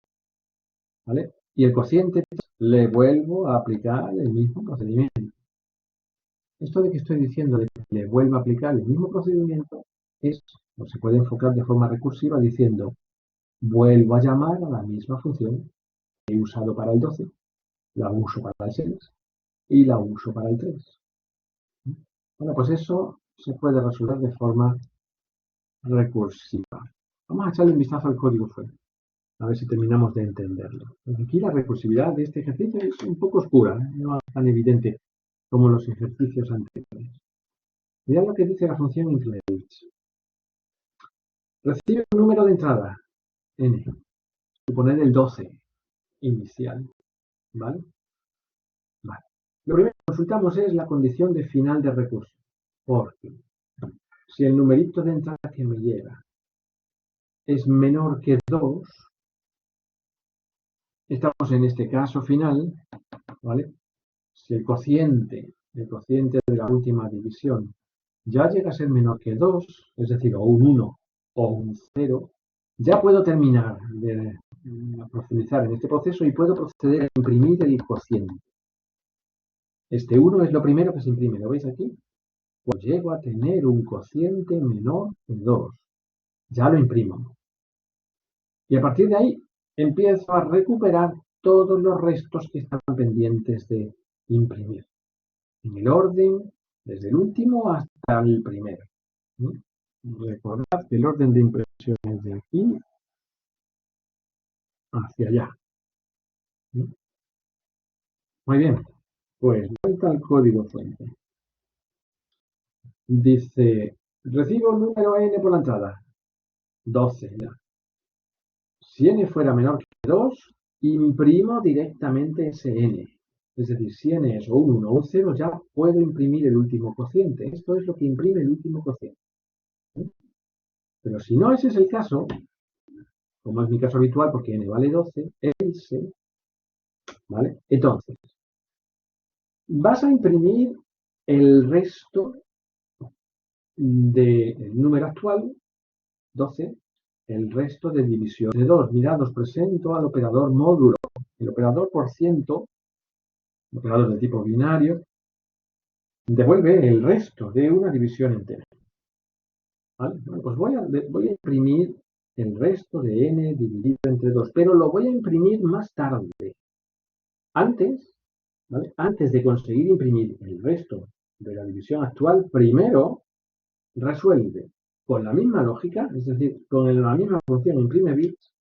¿vale? Y el cociente le vuelvo a aplicar el mismo procedimiento. Esto de que estoy diciendo de que le vuelvo a aplicar el mismo procedimiento es, o se puede enfocar de forma recursiva diciendo, vuelvo a llamar a la misma función que he usado para el 12, la uso para el 6 y la uso para el 3. Bueno, pues eso se puede resolver de forma recursiva. Vamos a echarle un vistazo al código fuente, a ver si terminamos de entenderlo. Porque aquí la recursividad de este ejercicio es un poco oscura, no es tan evidente como los ejercicios anteriores. Mirad lo que dice la función increment. Recibe un número de entrada, n, suponer el 12 inicial, ¿vale? Vale. Lo primero que consultamos es la condición de final de recurso, porque si el numerito de entrada que me llega es menor que 2, estamos en este caso final, ¿vale? Si el cociente de la última división ya llega a ser menor que 2, es decir, o un 1 o un 0, ya puedo terminar de profundizar en este proceso y puedo proceder a imprimir el cociente. Este 1 es lo primero que se imprime, ¿lo veis aquí? Pues llego a tener un cociente menor que 2. Ya lo imprimo. Y a partir de ahí empiezo a recuperar todos los restos que estaban pendientes de imprimir. En el orden, desde el último hasta el primero. Recordad que el orden de impresión es de aquí hacia allá. Muy bien, pues vuelta al código fuente. Dice, recibo un número n por la entrada, 12. Si n fuera menor que 2, imprimo directamente ese n. Es decir, si n es o un 1 o un 0, ya puedo imprimir el último cociente. Esto es lo que imprime el último cociente. Pero si no ese es el caso, como es mi caso habitual, porque n vale 12, else, ¿vale? Entonces, vas a imprimir el resto del número actual, 12, el resto de división de 2. Mirad, os presento al operador módulo. El operador por ciento, operador de tipo binario, devuelve el resto de una división entera. ¿Vale? Bueno, pues voy a imprimir el resto de n dividido entre 2, pero lo voy a imprimir más tarde. Antes, ¿vale? Antes de conseguir imprimir el resto de la división actual, primero resuelve con la misma lógica, es decir, con la misma función imprime bits,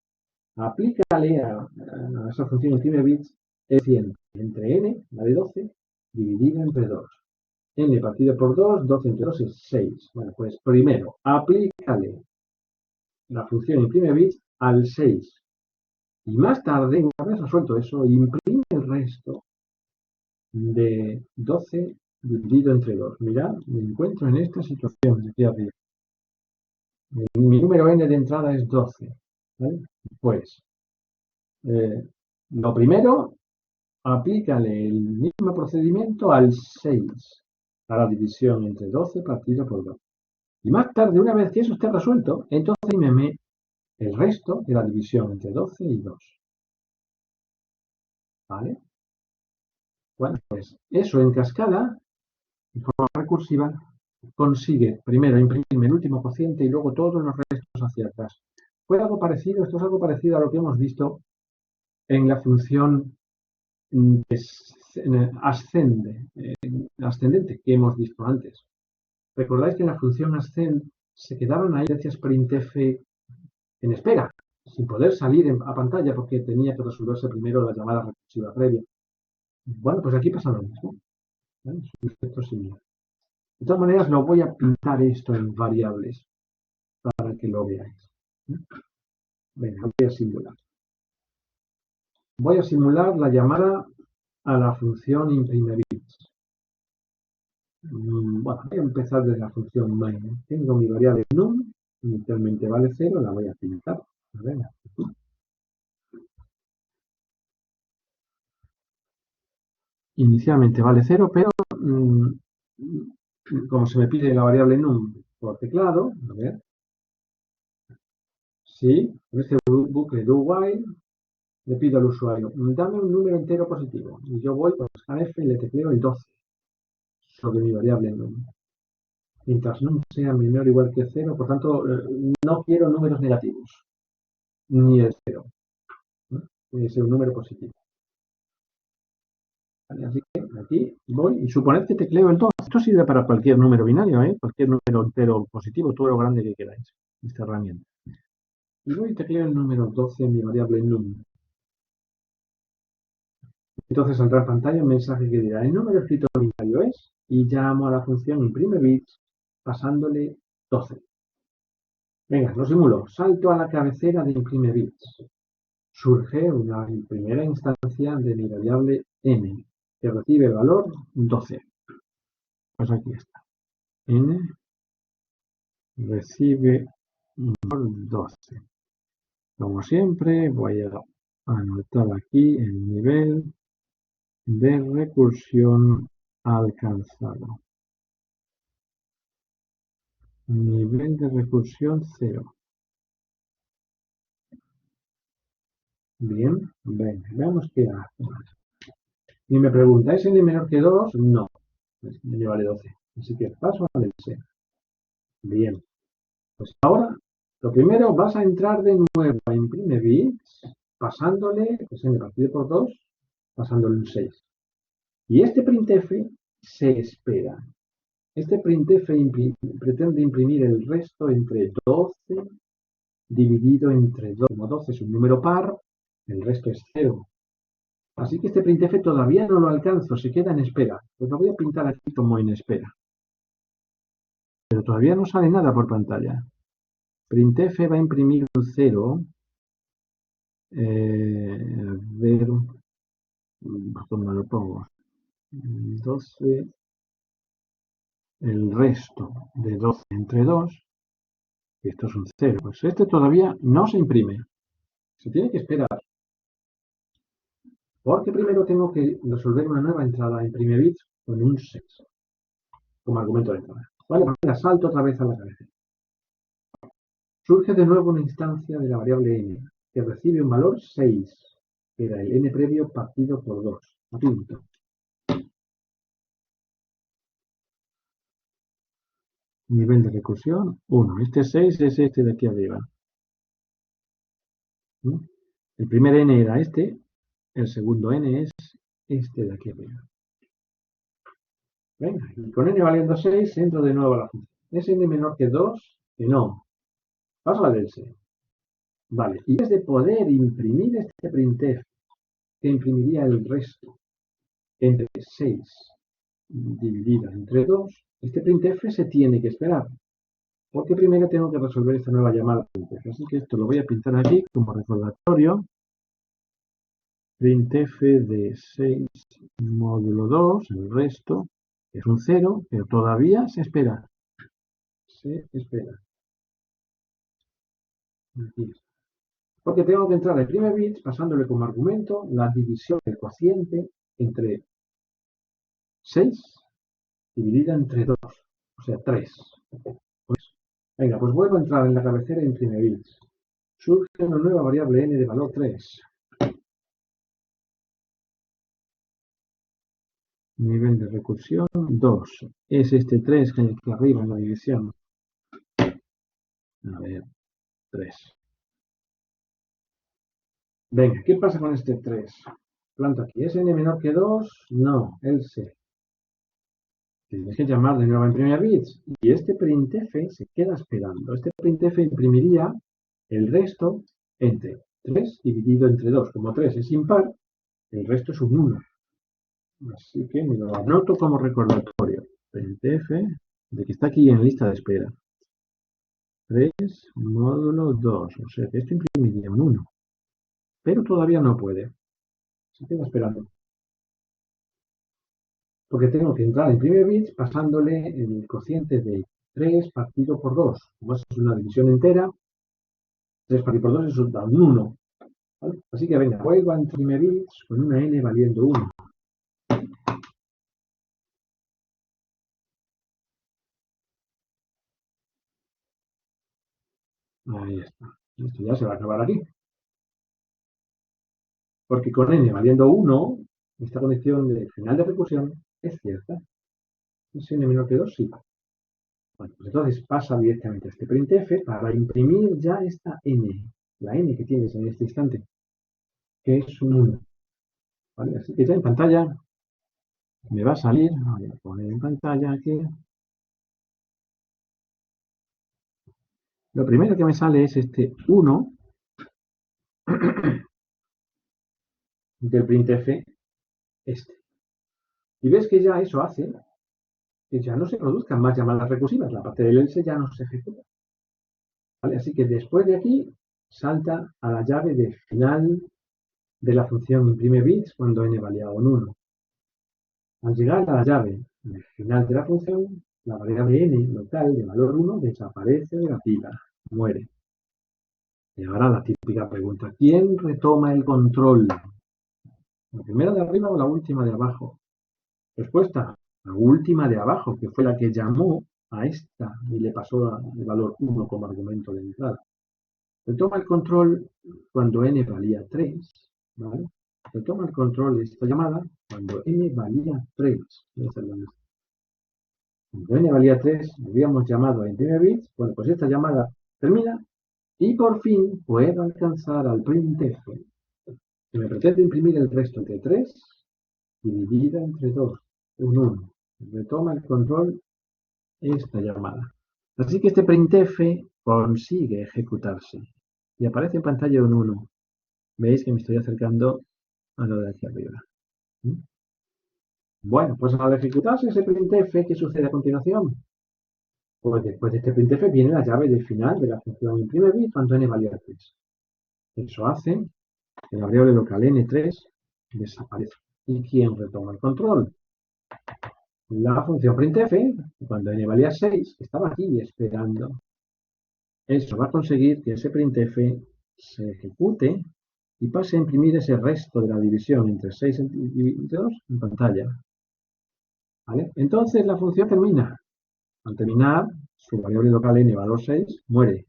aplícale a esa función imprime bits el 100 entre n, la de 12, dividido entre 2. N partido por 2, 12 entre 2 es 6. Bueno, pues primero, aplícale la función imprime bits al 6. Y más tarde, una vez resuelto eso, imprime el resto de 12 dividido entre 2. Mirad, me encuentro en esta situación de aquí arriba. Mi número n de entrada es 12. ¿Vale? Pues, lo primero, aplícale el mismo procedimiento al 6, a la división entre 12 partido por 2. Y más tarde, una vez que eso esté resuelto, entonces imprime el resto de la división entre 12 y 2. ¿Vale? Bueno, pues eso en cascada, de forma recursiva, consigue primero imprimirme el último cociente y luego todos los restos hacia atrás. Fue algo parecido, esto es algo parecido a lo que hemos visto en la función ascendente que hemos visto antes. Recordáis que en la función ascend se quedaron ahí decías printf en espera, sin poder salir a pantalla porque tenía que resolverse primero la llamada recursiva previa. Bueno, pues aquí pasa lo mismo. ¿Vale? Es un efecto similar. De todas maneras, lo voy a pintar esto en variables para que lo veáis. Venga, voy a simular. Voy a simular la llamada a la función imprime bits. Bueno, voy a empezar desde la función main. Tengo mi variable num, inicialmente vale 0, la voy a pintar. A ver, inicialmente vale 0, pero como se me pide la variable num por teclado, a ver, sí, en este bucle do while le pido al usuario, dame un número entero positivo, y yo voy con scanf y le tecleo el 12 sobre mi variable num. Mientras num sea menor o igual que 0, por tanto, no quiero números negativos, ni el 0, ¿no? Tiene que ser un número positivo. Vale, así que aquí voy y suponed que tecleo el 2. Esto sirve para cualquier número binario, cualquier número entero positivo, todo lo grande que queráis, esta herramienta. Y voy y tecleo el número 12 en mi variable num. Entonces saldrá en pantalla un mensaje que dirá, el número escrito binario es, y llamo a la función imprime bits pasándole 12. Venga, lo simulo. Salto a la cabecera de imprime bits. Surge una primera instancia de mi variable n, que recibe el valor 12. Pues aquí está. N recibe un valor 12. Como siempre, voy a anotar aquí el nivel de recursión alcanzado. Nivel de recursión 0. Bien, venga, veamos qué hace. Y me pregunta, ¿es n menor que 2? No, n vale 12. Así que paso al else. Bien, pues ahora, lo primero, vas a entrar de nuevo a imprime bits, pasándole, pues n partido por 2, pasándole un 6. Y este printf se espera. Este printf pretende imprimir el resto entre 12 dividido entre 2. Como 12 es un número par, el resto es 0. Así que este printf todavía no lo alcanzo, se queda en espera. Pues lo voy a pintar aquí como en espera. Pero todavía no sale nada por pantalla. Printf va a imprimir un 0. A ver, ¿cómo lo pongo? 12, el resto de 12 entre 2, y esto es un 0. Pues este todavía no se imprime. Se tiene que esperar. Porque primero tengo que resolver una nueva entrada a imprime bits con un 6 como argumento de entrada. Vale, pues venga, salto otra vez a la cabeza. Surge de nuevo una instancia de la variable n, que recibe un valor 6, que era el n previo partido por 2. Apunto. Nivel de recursión, 1. Este 6 es este de aquí arriba. El primer n era este, el segundo n es este de aquí arriba. Venga, y con n valiendo 6 entro de nuevo a la función. ¿Es n menor que 2? Que no. Paso al else. Vale, y desde poder imprimir este printf, que imprimiría el resto entre 6 dividida entre 2, este printf se tiene que esperar, porque primero tengo que resolver esta nueva llamada printf. Así que esto lo voy a pintar aquí como recordatorio. Printf de 6 módulo 2, el resto es un 0, pero todavía se espera. Se espera. Aquí. Porque tengo que entrar al primer bit pasándole como argumento la división del cociente entre 6 dividida entre 2, o sea, 3. Venga, pues vuelvo a entrar en la cabecera y imprime bits. Surge una nueva variable n de valor 3. Nivel de recursión 2. Es este 3 que hay aquí arriba en la división. A ver, 3. Venga, ¿qué pasa con este 3? Planto aquí. ¿Es n menor que 2? No, else. Tienes que llamar de nuevo a imprimir bits. Y este printf se queda esperando. Este printf imprimiría el resto entre 3 dividido entre 2. Como 3 es impar, el resto es un 1. Así que me lo anoto como recordatorio. Printf de que está aquí en lista de espera. 3 módulo 2. O sea que esto imprimiría un 1. Pero todavía no puede. Se queda esperando. Porque tengo que entrar en imprimir bits pasándole el cociente de 3 partido por 2. Como es una división entera, 3 partido por 2 eso da un 1. ¿Vale? Así que venga, vuelvo a imprimir bits con una n valiendo 1. Ahí está. Esto ya se va a acabar aquí. Porque con n valiendo 1, esta condición de final de recursión es cierta. ¿Es n menor que 2? Sí. Bueno, pues entonces pasa directamente a este printf para imprimir ya esta n, la n que tienes en este instante, que es un 1. ¿Vale? Así que ya en pantalla me va a salir, voy a poner en pantalla aquí. Lo primero que me sale es este 1 del printf este. Y ves que ya eso hace que ya no se produzcan más llamadas recursivas, la parte del else ya no se ejecuta. ¿Vale? Así que después de aquí salta a la llave de final de la función imprime bits cuando n valía un 1. Al llegar a la llave de final de la función, la variable n local de valor 1 desaparece de la pila, muere. Y ahora la típica pregunta, ¿quién retoma el control? ¿La primera de arriba o la última de abajo? Respuesta, la última de abajo, que fue la que llamó a esta y le pasó el valor 1 como argumento de entrada. Retoma el control cuando n valía 3, ¿vale? Retoma el control de esta llamada cuando n valía 3. Cuando n valía 3, habíamos llamado a imprimir bits. Bueno, pues esta llamada termina y por fin puedo alcanzar al printf, que me pretende imprimir el resto entre 3 dividida entre 2, un 1. Retoma el control esta llamada. Así que este printf consigue ejecutarse y aparece en pantalla un 1. Veis que me estoy acercando a lo de aquí arriba. Bueno, pues al ejecutarse ese printf, ¿qué sucede a continuación? Pues después de este printf viene la llave de final de la función imprime bit cuando n valía 3. Eso hace que la variable local n3 desaparezca. ¿Y quién retoma el control? La función printf, cuando n valía 6, estaba aquí esperando. Eso va a conseguir que ese printf se ejecute y pase a imprimir ese resto de la división entre 6 y 2 en pantalla. ¿Vale? Entonces la función termina. Al terminar, su variable local n valor 6 muere.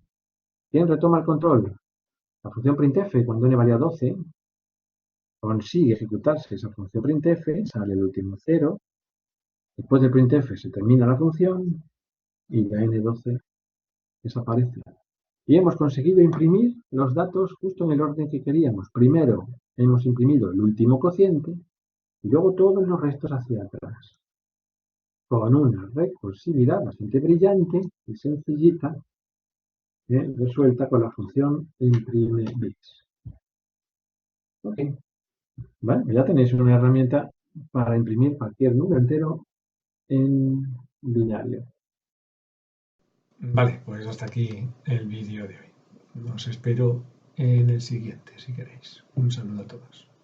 ¿Quién retoma el control? La función printf, cuando n valía 12, consigue ejecutarse esa función printf, sale el último 0. Después del printf se termina la función y la n12 desaparece. Y hemos conseguido imprimir los datos justo en el orden que queríamos. Primero hemos imprimido el último cociente y luego todos los restos hacia atrás. Con una recursividad bastante brillante y sencillita, resuelta con la función imprime bits. Ok, vale, ya tenéis una herramienta para imprimir cualquier número entero en binario. Vale, pues hasta aquí el vídeo de hoy. Os espero en el siguiente, si queréis. Un saludo a todos.